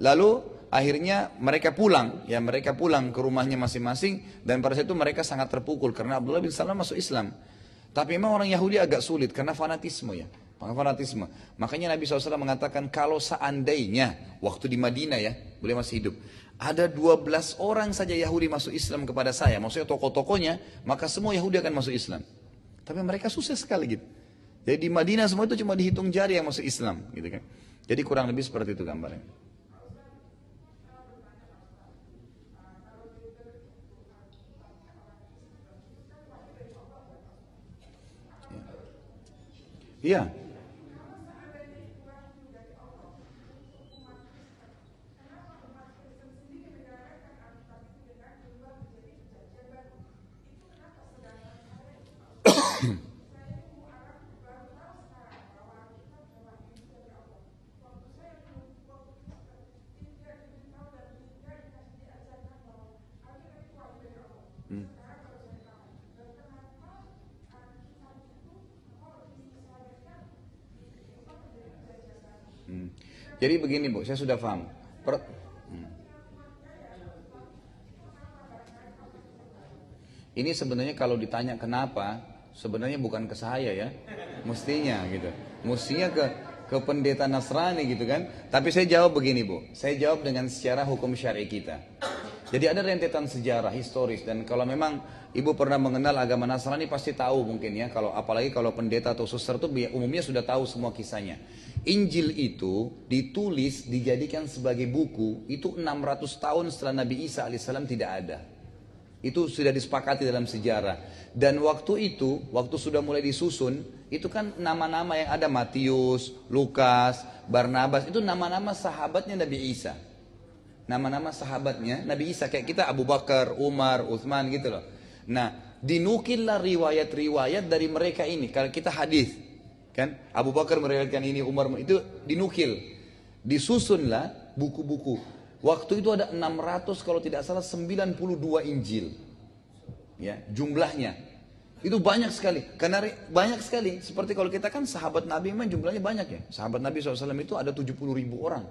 Lalu akhirnya mereka pulang ke rumahnya masing-masing, dan pada saat itu mereka sangat terpukul karena Abdullah bin Salam masuk Islam. Tapi memang orang Yahudi agak sulit karena fanatisme ya. Fanatisme. Makanya Nabi SAW mengatakan kalau seandainya waktu di Madinah ya, beliau masih hidup, ada 12 orang saja Yahudi masuk Islam kepada saya, maksudnya tokoh-tokohnya, maka semua Yahudi akan masuk Islam. Tapi mereka susah sekali gitu. Jadi di Madinah semua itu cuma dihitung jari yang masuk Islam gitu kan. Jadi kurang lebih seperti itu gambarnya. Iya. Jadi begini Bu, saya sudah paham. Ini sebenarnya kalau ditanya kenapa, sebenarnya bukan ke saya ya, mestinya gitu. Mestinya ke pendeta Nasrani gitu kan. Tapi saya jawab begini Bu, saya jawab dengan secara hukum syar'i kita. Jadi ada rentetan sejarah historis, dan kalau memang Ibu pernah mengenal agama Nasrani pasti tahu mungkin ya, apalagi kalau pendeta atau suster itu umumnya sudah tahu semua kisahnya. Injil itu ditulis, dijadikan sebagai buku, itu 600 tahun setelah Nabi Isa alaihissalam tidak ada. Itu sudah disepakati dalam sejarah. Dan waktu itu, waktu sudah mulai disusun, itu kan nama-nama yang ada Matius, Lukas, Barnabas, itu nama-nama sahabatnya Nabi Isa. Nama-nama sahabatnya Nabi Isa, kayak kita Abu Bakar, Umar, Uthman gitu loh. Nah, dinukillah riwayat-riwayat dari mereka ini. Kalau kita hadis, kan Abu Bakar meriwayatkan ini, Umar itu dinukil. Disusunlah buku-buku. Waktu itu ada 600 kalau tidak salah 92 Injil. Ya, jumlahnya. Itu banyak sekali. Karena banyak sekali. Seperti kalau kita kan sahabat Nabi memang jumlahnya banyak ya. Sahabat Nabi SAW itu ada 70.000 orang.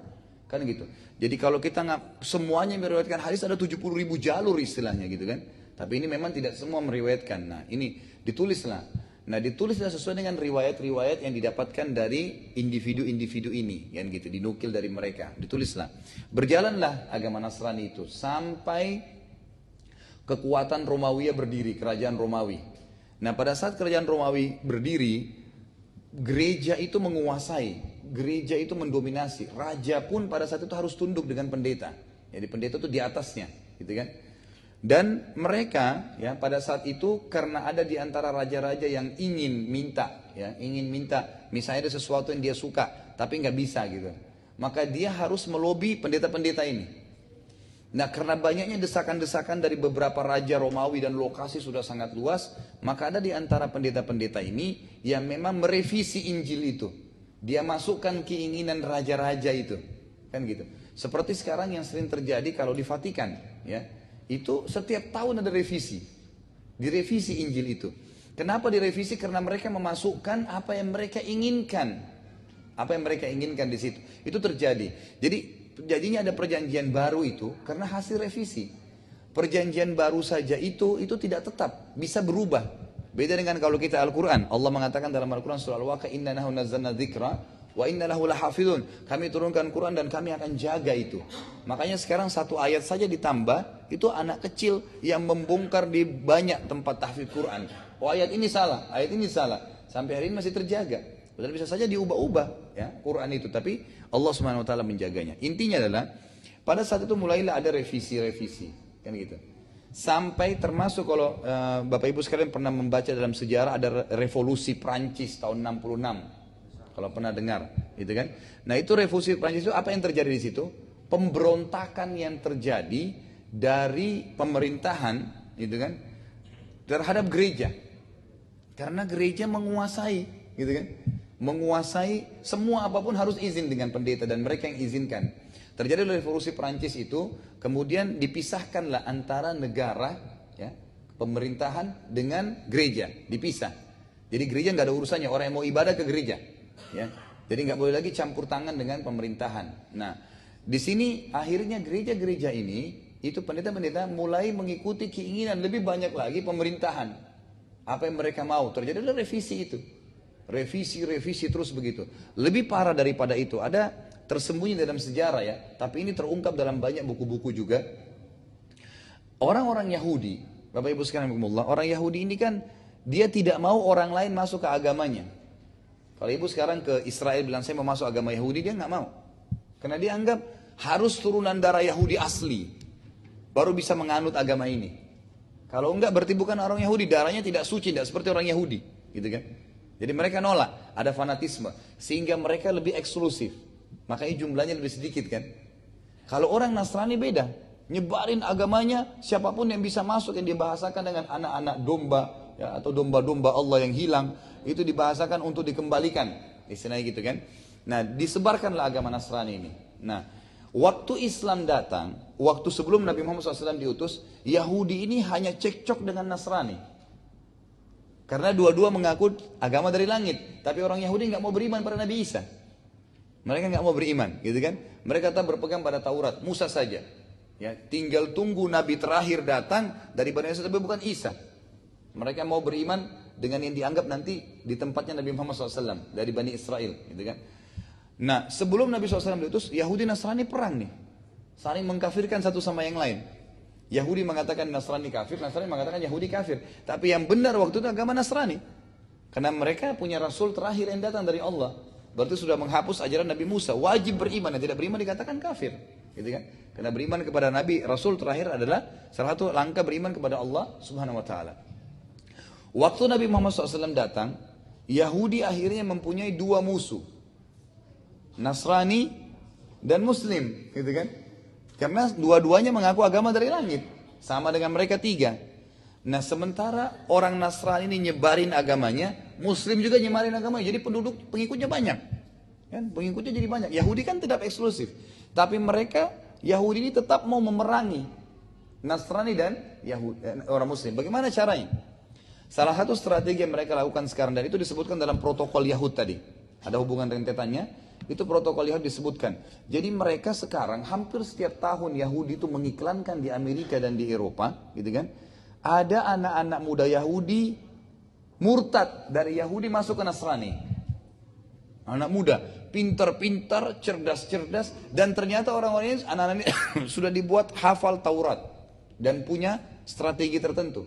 Kan gitu. Jadi kalau kita semuanya meriwayatkan hadis ada 70.000 jalur istilahnya gitu kan. Tapi ini memang tidak semua meriwayatkan. Nah ini ditulislah. Nah ditulislah sesuai dengan riwayat-riwayat yang didapatkan dari individu-individu ini, kan gitu, dinukil dari mereka, ditulislah. Berjalanlah agama Nasrani itu sampai kekuatan Romawi berdiri, kerajaan Romawi. Nah pada saat kerajaan Romawi berdiri, gereja itu menguasai, gereja itu mendominasi. Raja pun pada saat itu harus tunduk dengan pendeta. Jadi pendeta itu di atasnya, gitu kan? Dan mereka ya pada saat itu karena ada di antara raja-raja yang ingin minta, ya ingin minta, misalnya ada sesuatu yang dia suka tapi nggak bisa gitu, maka dia harus melobi pendeta-pendeta ini. Nah karena banyaknya desakan-desakan dari beberapa raja Romawi dan lokasi sudah sangat luas, maka ada di antara pendeta-pendeta ini yang memang merevisi Injil itu, dia masukkan keinginan raja-raja itu, kan gitu. Seperti sekarang yang sering terjadi kalau di Vatikan, ya. Itu setiap tahun ada revisi. Direvisi Injil itu. Kenapa direvisi? Karena mereka memasukkan apa yang mereka inginkan. Apa yang mereka inginkan di situ. Itu terjadi. Jadi jadinya ada perjanjian baru itu karena hasil revisi. Perjanjian baru saja itu tidak tetap, bisa berubah. Beda dengan kalau kita Al-Quran. Allah mengatakan dalam Al-Quran surah Al-Waqiah, inna nahu nazzalna dzikra wa inna lahu lahafidun. Kami turunkan Quran dan kami akan jaga itu. Makanya sekarang satu ayat saja ditambah, itu anak kecil yang membongkar di banyak tempat tahfidz Quran. Oh ayat ini salah, ayat ini salah. Sampai hari ini masih terjaga. Padahal bisa saja diubah-ubah ya Quran itu, tapi Allah Subhanahu wa taala menjaganya. Intinya adalah pada saat itu mulailah ada revisi-revisi, kan gitu. Sampai termasuk kalau Bapak Ibu sekalian pernah membaca dalam sejarah ada revolusi Prancis tahun 66. Kalau pernah dengar, gitu kan? Nah itu revolusi Prancis itu apa yang terjadi di situ? Pemberontakan yang terjadi dari pemerintahan, gitu kan? Terhadap gereja, karena gereja menguasai, gitu kan? Menguasai semua apapun harus izin dengan pendeta dan mereka yang izinkan. Terjadi revolusi Prancis itu, kemudian dipisahkanlah antara negara, ya, pemerintahan dengan gereja, dipisah. Jadi gereja nggak ada urusannya, orang yang mau ibadah ke gereja. Ya, jadi nggak boleh lagi campur tangan dengan pemerintahan. Nah, di sini akhirnya gereja-gereja ini itu pendeta-pendeta mulai mengikuti keinginan lebih banyak lagi pemerintahan. Apa yang mereka mau, terjadi revisi itu, revisi terus begitu. Lebih parah daripada itu ada tersembunyi dalam sejarah ya, tapi ini terungkap dalam banyak buku-buku juga. Orang-orang Yahudi, Bapak Ibu sekalian, orang Yahudi ini kan dia tidak mau orang lain masuk ke agamanya. Kalau ibu sekarang ke Israel bilang saya mau masuk agama Yahudi, dia nggak mau. Karena dia anggap harus turunan darah Yahudi asli, baru bisa menganut agama ini. Kalau enggak berarti bukan orang Yahudi, darahnya tidak suci, tidak seperti orang Yahudi, gitu kan? Jadi mereka nolak, ada fanatisme, sehingga mereka lebih eksklusif. Makanya jumlahnya lebih sedikit kan? Kalau orang Nasrani beda, nyebarin agamanya, siapapun yang bisa masuk yang dibahasakan dengan anak-anak domba, ya, atau domba-domba Allah yang hilang. Itu dibahasakan untuk dikembalikan, istilahnya gitu kan. Nah disebarkanlah agama Nasrani ini. Nah waktu Islam datang, waktu sebelum Nabi Muhammad SAW diutus, Yahudi ini hanya cekcok dengan Nasrani. Karena dua-dua mengaku agama dari langit, tapi orang Yahudi nggak mau beriman pada Nabi Isa. Mereka nggak mau beriman, gitu kan? Mereka tetap berpegang pada Taurat, Musa saja. Ya, tinggal tunggu Nabi terakhir datang dari Bani Israil, tapi bukan Isa. Mereka mau beriman dengan yang dianggap nanti di tempatnya Nabi Muhammad SAW dari Bani Israel, gitu kan? Nah, sebelum Nabi SAW diutus, Yahudi Nasrani perang nih, saling mengkafirkan satu sama yang lain. Yahudi mengatakan Nasrani kafir, Nasrani mengatakan Yahudi kafir. Tapi yang benar waktu itu agama Nasrani, karena mereka punya Rasul terakhir yang datang dari Allah. Berarti sudah menghapus ajaran Nabi Musa, wajib beriman, yang tidak beriman dikatakan kafir. gitu kan? Karena beriman kepada Nabi Rasul terakhir adalah salah satu langkah beriman kepada Allah Subhanahu Wa Taala. Waktu Nabi Muhammad SAW datang, Yahudi akhirnya mempunyai dua musuh, Nasrani dan Muslim, gitu kan? Karena dua-duanya mengaku agama dari langit, sama dengan mereka tiga. Nah sementara orang Nasrani ini nyebarin agamanya, Muslim juga nyebarin agamanya, jadi pengikutnya banyak. Kan? Pengikutnya jadi banyak. Yahudi kan tidak eksklusif, tapi mereka Yahudi ini tetap mau memerangi Nasrani dan orang Muslim. Bagaimana caranya? Salah satu strategi yang mereka lakukan sekarang, dan itu disebutkan dalam protokol Yahud tadi, ada hubungan rentetannya, itu protokol Yahud disebutkan. Jadi mereka sekarang hampir setiap tahun Yahudi itu mengiklankan di Amerika dan di Eropa, gitu kan? Ada anak-anak muda Yahudi murtad dari Yahudi masuk ke Nasrani. Anak muda, pintar-pintar, cerdas-cerdas, dan ternyata orang-orang ini, anak-anak ini sudah dibuat hafal Taurat dan punya strategi tertentu.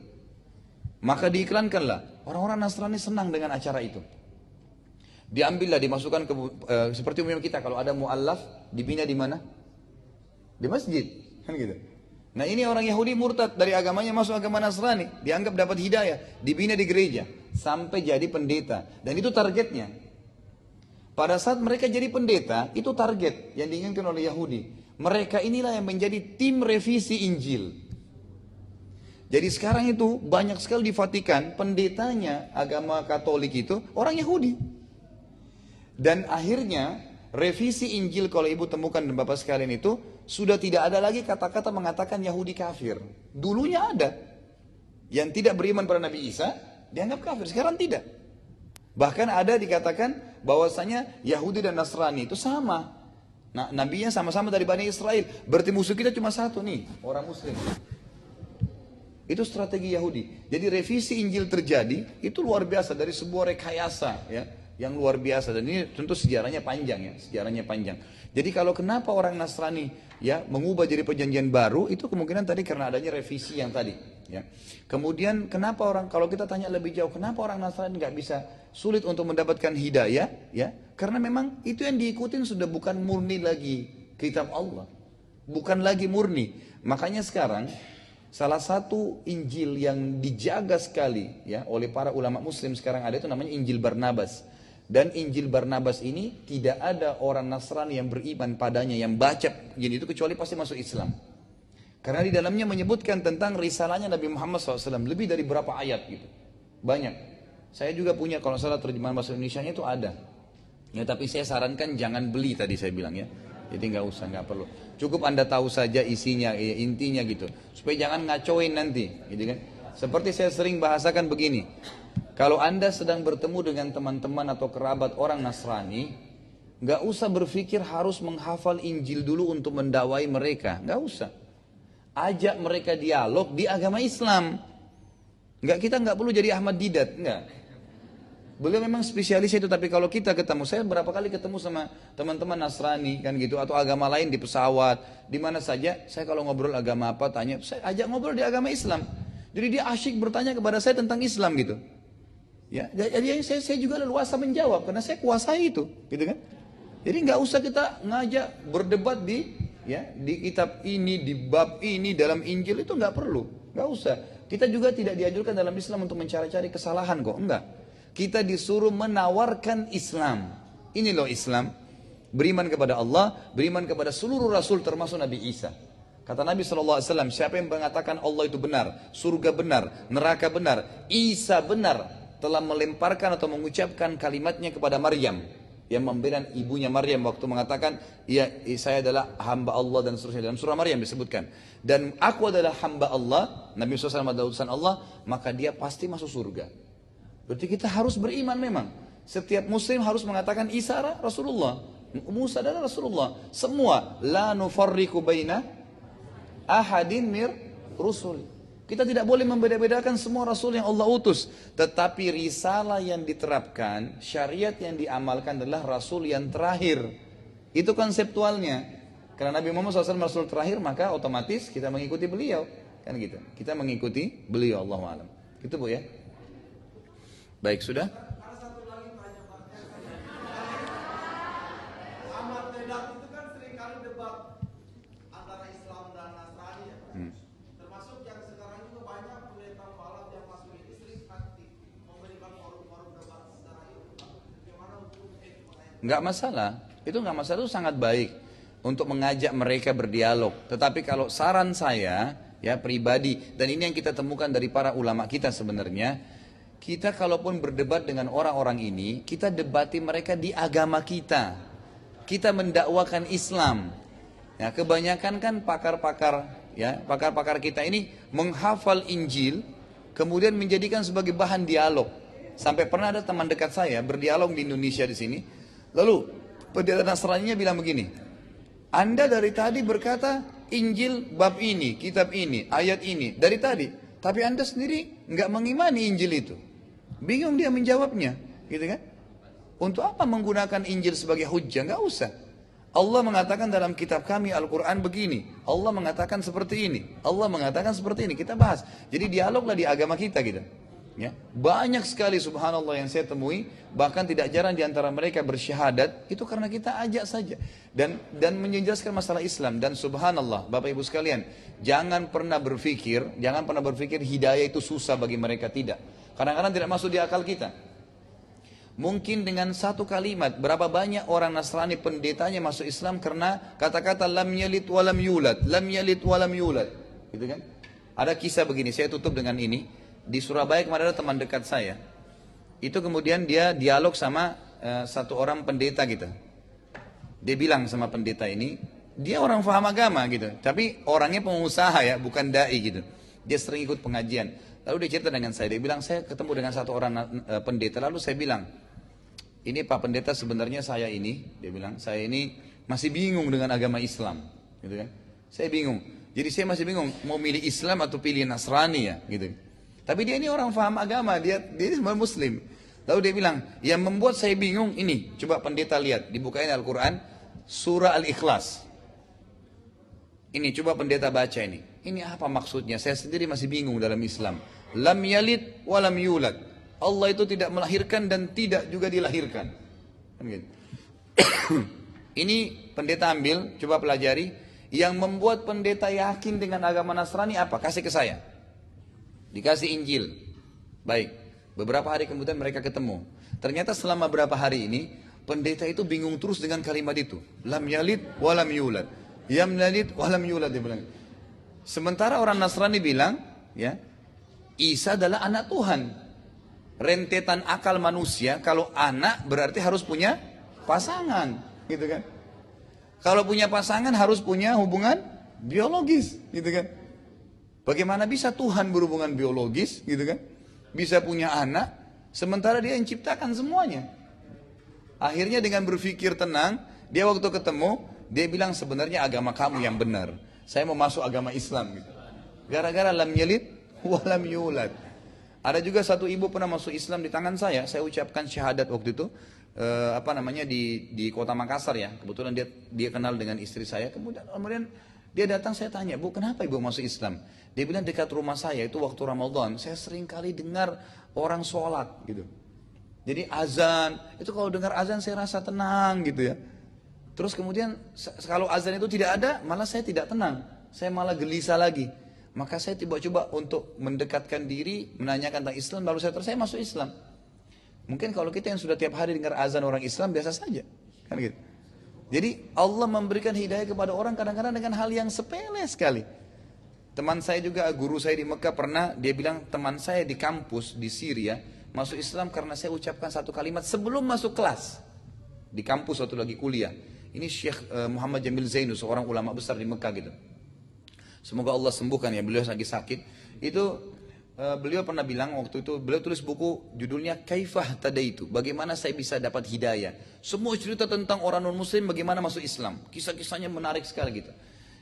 Maka diiklankanlah, orang-orang Nasrani senang dengan acara itu. Diambillah, dimasukkan ke seperti umumnya kita kalau ada mu'allaf dibina di mana? Di masjid, kan gitu. Nah ini orang Yahudi murtad dari agamanya masuk agama Nasrani, dianggap dapat hidayah, dibina di gereja sampai jadi pendeta, dan itu targetnya. Pada saat mereka jadi pendeta, itu target yang diinginkan oleh Yahudi. Mereka inilah yang menjadi tim revisi Injil. Jadi sekarang itu banyak sekali di Vatikan pendetanya agama Katolik itu orang Yahudi. Dan akhirnya revisi Injil kalau ibu temukan dan bapak sekalian itu sudah tidak ada lagi kata-kata mengatakan Yahudi kafir. Dulunya ada. Yang tidak beriman pada Nabi Isa dianggap kafir, sekarang tidak. Bahkan ada dikatakan bahwasanya Yahudi dan Nasrani itu sama. Nah, nabinya sama-sama dari Bani Israel. Berarti musuh kita cuma satu nih, orang Muslim. Itu strategi Yahudi. Jadi revisi Injil terjadi, itu luar biasa dari sebuah rekayasa ya, yang luar biasa, dan ini tentu sejarahnya panjang ya, sejarahnya panjang. Jadi kalau kenapa orang Nasrani ya mengubah jadi perjanjian baru, itu kemungkinan tadi karena adanya revisi yang tadi ya. Kemudian kenapa orang, kalau kita tanya lebih jauh, kenapa orang Nasrani nggak bisa, sulit untuk mendapatkan hidayah ya? Karena memang itu yang diikutin sudah bukan murni lagi kitab Allah, bukan lagi murni. Makanya sekarang salah satu Injil yang dijaga sekali ya oleh para ulama Muslim sekarang ada itu namanya Injil Barnabas. Dan Injil Barnabas ini tidak ada orang Nasrani yang beriman padanya, yang baca Injil itu kecuali pasti masuk Islam. Karena di dalamnya menyebutkan tentang risalahnya Nabi Muhammad SAW, lebih dari berapa ayat gitu. Banyak. Saya juga punya kalau salah terjemahan bahasa Indonesianya itu ada. Ya tapi saya sarankan jangan beli tadi saya bilang ya. Jadi nggak usah, nggak perlu. Cukup Anda tahu saja isinya, intinya gitu. Supaya jangan ngacoin nanti, gitu kan. Seperti saya sering bahasakan begini. Kalau Anda sedang bertemu dengan teman-teman atau kerabat orang Nasrani, nggak usah berpikir harus menghafal Injil dulu untuk mendakwai mereka, nggak usah. Ajak mereka dialog di agama Islam. Kita nggak perlu jadi Ahmad Didat, nggak. Beliau memang spesialis itu, tapi kalau kita ketemu, saya berapa kali ketemu sama teman-teman Nasrani kan gitu, atau agama lain di pesawat, di mana saja, saya kalau ngobrol agama apa, tanya, saya ajak ngobrol di agama Islam. Jadi dia asyik bertanya kepada saya tentang Islam gitu. Ya, jadi saya juga leluasa menjawab karena saya kuasai itu, gitu kan? Jadi nggak usah kita ngajak berdebat di kitab ini, di bab ini dalam Injil, itu nggak perlu, nggak usah. Kita juga tidak dianjurkan dalam Islam untuk mencari-cari kesalahan kok, enggak. Kita disuruh menawarkan Islam. Ini loh Islam. Beriman kepada Allah, beriman kepada seluruh Rasul termasuk Nabi Isa. Kata Nabi SAW, siapa yang mengatakan Allah itu benar, surga benar, neraka benar, Isa benar, telah melemparkan atau mengucapkan kalimatnya kepada Maryam, yang membela ibunya Maryam waktu mengatakan, ya saya adalah hamba Allah dan seterusnya. Dalam surah Maryam disebutkan, dan aku adalah hamba Allah, Nabi SAW adalah utusan Allah, maka dia pasti masuk surga. Berarti kita harus beriman memang. Setiap muslim harus mengatakan Isa Rasulullah, Musa adalah Rasulullah. Semua la nufarriqu baina ahadin mir rusul. Kita tidak boleh membeda-bedakan semua rasul yang Allah utus, tetapi risalah yang diterapkan, syariat yang diamalkan adalah rasul yang terakhir. Itu konseptualnya. Karena Nabi Muhammad SAW rasul terakhir, maka otomatis kita mengikuti beliau, kan gitu. Kita mengikuti beliau, Allahu a'lam. Gitu Bu ya. Baik, sudah? Ada satu lagi tanya Pak. Ahmad Dedak itu kan seringkali debat nggak masalah. Itu nggak masalah, itu sangat baik untuk mengajak mereka berdialog. Tetapi kalau saran saya, ya pribadi, dan ini yang kita temukan dari para ulama kita sebenarnya, kita kalaupun berdebat dengan orang-orang ini, kita debati mereka di agama kita. Kita mendakwakan Islam. Ya, kebanyakan kan pakar-pakar kita ini menghafal Injil, kemudian menjadikan sebagai bahan dialog. Sampai pernah ada teman dekat saya berdialog di Indonesia di sini. Lalu pendeta Nasraninya bilang begini, Anda dari tadi berkata Injil bab ini, kitab ini, ayat ini dari tadi, tapi Anda sendiri nggak mengimani Injil itu. Bingung dia menjawabnya, gitu kan? Untuk apa menggunakan Injil sebagai hujjah? Nggak usah. Allah mengatakan dalam kitab kami Al-Quran begini, Allah mengatakan seperti ini, Allah mengatakan seperti ini. Kita bahas. Jadi dialoglah di agama kita gitu. Ya, banyak sekali subhanallah yang saya temui, bahkan tidak jarang di antara mereka bersyahadat itu karena kita ajak saja dan menjelaskan masalah Islam. Dan subhanallah Bapak Ibu sekalian, jangan pernah berpikir hidayah itu susah bagi mereka, tidak. Kadang-kadang tidak masuk di akal kita. Mungkin dengan satu kalimat berapa banyak orang Nasrani pendetanya masuk Islam karena kata-kata lam yalid walam yulad, lam yalid walam yulad, gitu kan? Ada kisah begini, saya tutup dengan ini. Di Surabaya kemarin ada teman dekat saya. Itu kemudian dia dialog sama satu orang pendeta gitu. Dia bilang sama pendeta ini, dia orang paham agama gitu, tapi orangnya pengusaha ya, bukan dai gitu. Dia sering ikut pengajian. Lalu dia cerita dengan saya, dia bilang saya ketemu dengan satu orang pendeta, lalu saya bilang, ini Pak Pendeta sebenarnya saya ini, dia bilang, saya ini masih bingung dengan agama Islam, gitu kan? Saya bingung. Jadi saya masih bingung mau milih Islam atau pilih Nasrani ya, gitu. Tapi dia ini orang paham agama, dia semua Muslim. Lalu dia bilang, yang membuat saya bingung ini, coba pendeta lihat, dibukain Al-Quran, surah Al-Ikhlas. Ini coba pendeta baca ini. Ini apa maksudnya? Saya sendiri masih bingung dalam Islam. Lam yalid wa lam yulad. Allah itu tidak melahirkan dan tidak juga dilahirkan. Ini pendeta ambil, coba pelajari. Yang membuat pendeta yakin dengan agama Nasrani apa? Kasih ke saya. Dikasih Injil. Baik. Beberapa hari kemudian mereka ketemu. Ternyata selama berapa hari ini pendeta itu bingung terus dengan kalimat itu. Lam yalid wa lam yulad. Yam yalid wa lam yulad, dia bilang. Sementara orang Nasrani bilang, ya, Isa adalah anak Tuhan. Rentetan akal manusia, kalau anak berarti harus punya pasangan, gitu kan? Kalau punya pasangan harus punya hubungan biologis, gitu kan? Bagaimana bisa Tuhan berhubungan biologis, gitu kan? Bisa punya anak, sementara dia yang ciptakan semuanya. Akhirnya dengan berpikir tenang, dia waktu ketemu, dia bilang sebenarnya agama kamu yang benar. Saya mau masuk agama Islam, gitu. Gara-gara lam yalid wa lam yulad. Ada juga satu ibu pernah masuk Islam di tangan saya ucapkan syahadat waktu itu, di kota Makassar ya. Kebetulan dia kenal dengan istri saya. Kemudian dia datang, saya tanya, Bu, kenapa ibu masuk Islam? Dia bilang dekat rumah saya itu waktu Ramadan, saya sering kali dengar orang sholat gitu. Jadi azan, itu kalau dengar azan saya rasa tenang gitu ya. Terus kemudian kalau azan itu tidak ada, malah saya tidak tenang. Saya malah gelisah lagi. Maka saya coba untuk mendekatkan diri, menanyakan tentang Islam, baru saya masuk Islam. Mungkin kalau kita yang sudah tiap hari dengar azan orang Islam, biasa saja. Kan gitu. Jadi Allah memberikan hidayah kepada orang kadang-kadang dengan hal yang sepele sekali. Teman saya juga, guru saya di Mekah pernah, dia bilang teman saya di kampus di Syria masuk Islam karena saya ucapkan satu kalimat sebelum masuk kelas. Di kampus waktu lagi kuliah. Ini Syekh Muhammad Jamil Zainu, seorang ulama besar di Mekah gitu. Semoga Allah sembuhkan ya, beliau lagi sakit. Itu beliau pernah bilang waktu itu, beliau tulis buku judulnya Kaifah Tadaitu, bagaimana saya bisa dapat hidayah. Semua cerita tentang orang non-muslim bagaimana masuk Islam. Kisah-kisahnya menarik sekali gitu.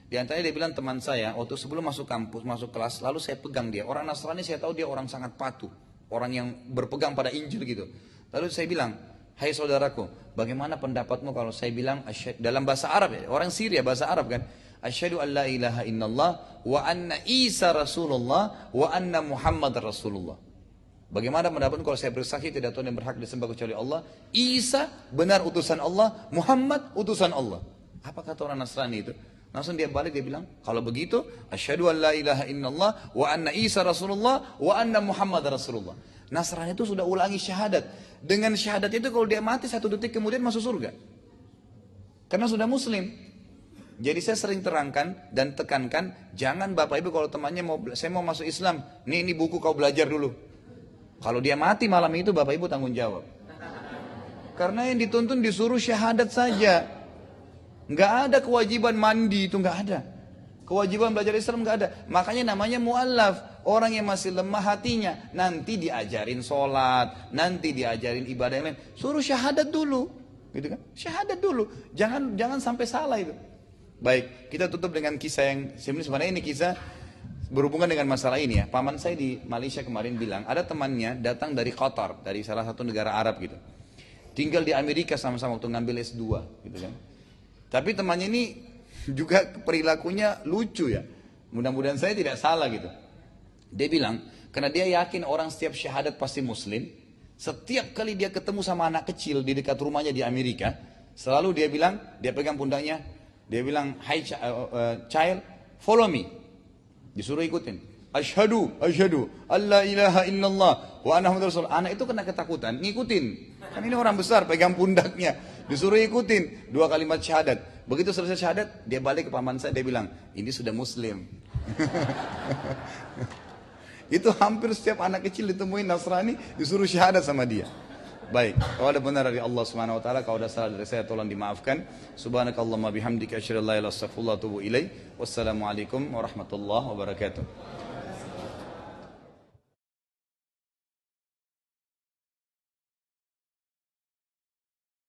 Di antaranya dia bilang teman saya, waktu sebelum masuk kampus, masuk kelas, lalu saya pegang dia. Orang Nasrani saya tahu dia orang sangat patuh. Orang yang berpegang pada Injil gitu. Lalu saya bilang, hai saudaraku, bagaimana pendapatmu kalau saya bilang, dalam bahasa Arab ya, orang Syria bahasa Arab kan. Asyhadu an la ilaha illallah wa anna Isa Rasulullah wa anna Muhammad Rasulullah. Bagaimana pendapatmu kalau saya bersaksi tidak Tuhan yang berhak disembah kecuali Allah, Isa benar utusan Allah, Muhammad utusan Allah. Apa kata orang Nasrani itu? Langsung dia balik, dia bilang, kalau begitu, asyhadu an la ilaha illallah wa anna Isa Rasulullah wa anna Muhammad Rasulullah. Nasrani itu sudah ulangi syahadat. Dengan syahadat itu kalau dia mati 1 detik kemudian masuk surga. Karena sudah muslim. Jadi saya sering terangkan dan tekankan, jangan Bapak Ibu kalau temannya saya mau masuk Islam, ini buku kau belajar dulu. Kalau dia mati malam itu Bapak Ibu tanggung jawab. Karena yang dituntun disuruh syahadat saja. Nggak ada kewajiban mandi, itu nggak ada. Kewajiban belajar Islam nggak ada. Makanya namanya mu'allaf. Orang yang masih lemah hatinya, nanti diajarin sholat, nanti diajarin ibadah yang lain. Suruh syahadat dulu, gitu kan? Syahadat dulu, jangan sampai salah itu. Baik, kita tutup dengan kisah yang sebenarnya ini kisah berhubungan dengan masalah ini ya. Paman saya di Malaysia kemarin bilang, ada temannya datang dari Qatar, dari salah satu negara Arab gitu. Tinggal di Amerika sama-sama waktu ngambil S2 gitu kan. Tapi temannya ini juga perilakunya lucu ya. Mudah-mudahan saya tidak salah gitu. Dia bilang, karena dia yakin orang setiap syahadat pasti muslim, setiap kali dia ketemu sama anak kecil di dekat rumahnya di Amerika, selalu dia bilang, dia pegang pundaknya, dia bilang, "Hi child, follow me." Disuruh ikutin. Asyhadu alla ilaha illallah wa anna muhammadar rasul. Anak itu kena ketakutan, ngikutin. Kan ini orang besar pegang pundaknya, disuruh ikutin 2 kalimat syahadat. Begitu selesai syahadat, dia balik ke paman saya, dia bilang, "Ini sudah muslim." Itu hampir setiap anak kecil ditemuin Nasrani disuruh syahadat sama dia. Baik, kalau ada benar dari Allah Subhanahu wa taala, kalau ada salah dari saya tolong dimaafkan. Subhanakallahumma bihamdika asyhadu an la ilaha illa anta astaghfiruka wa atubu ilaik. Wassalamualaikum warahmatullahi wabarakatuh.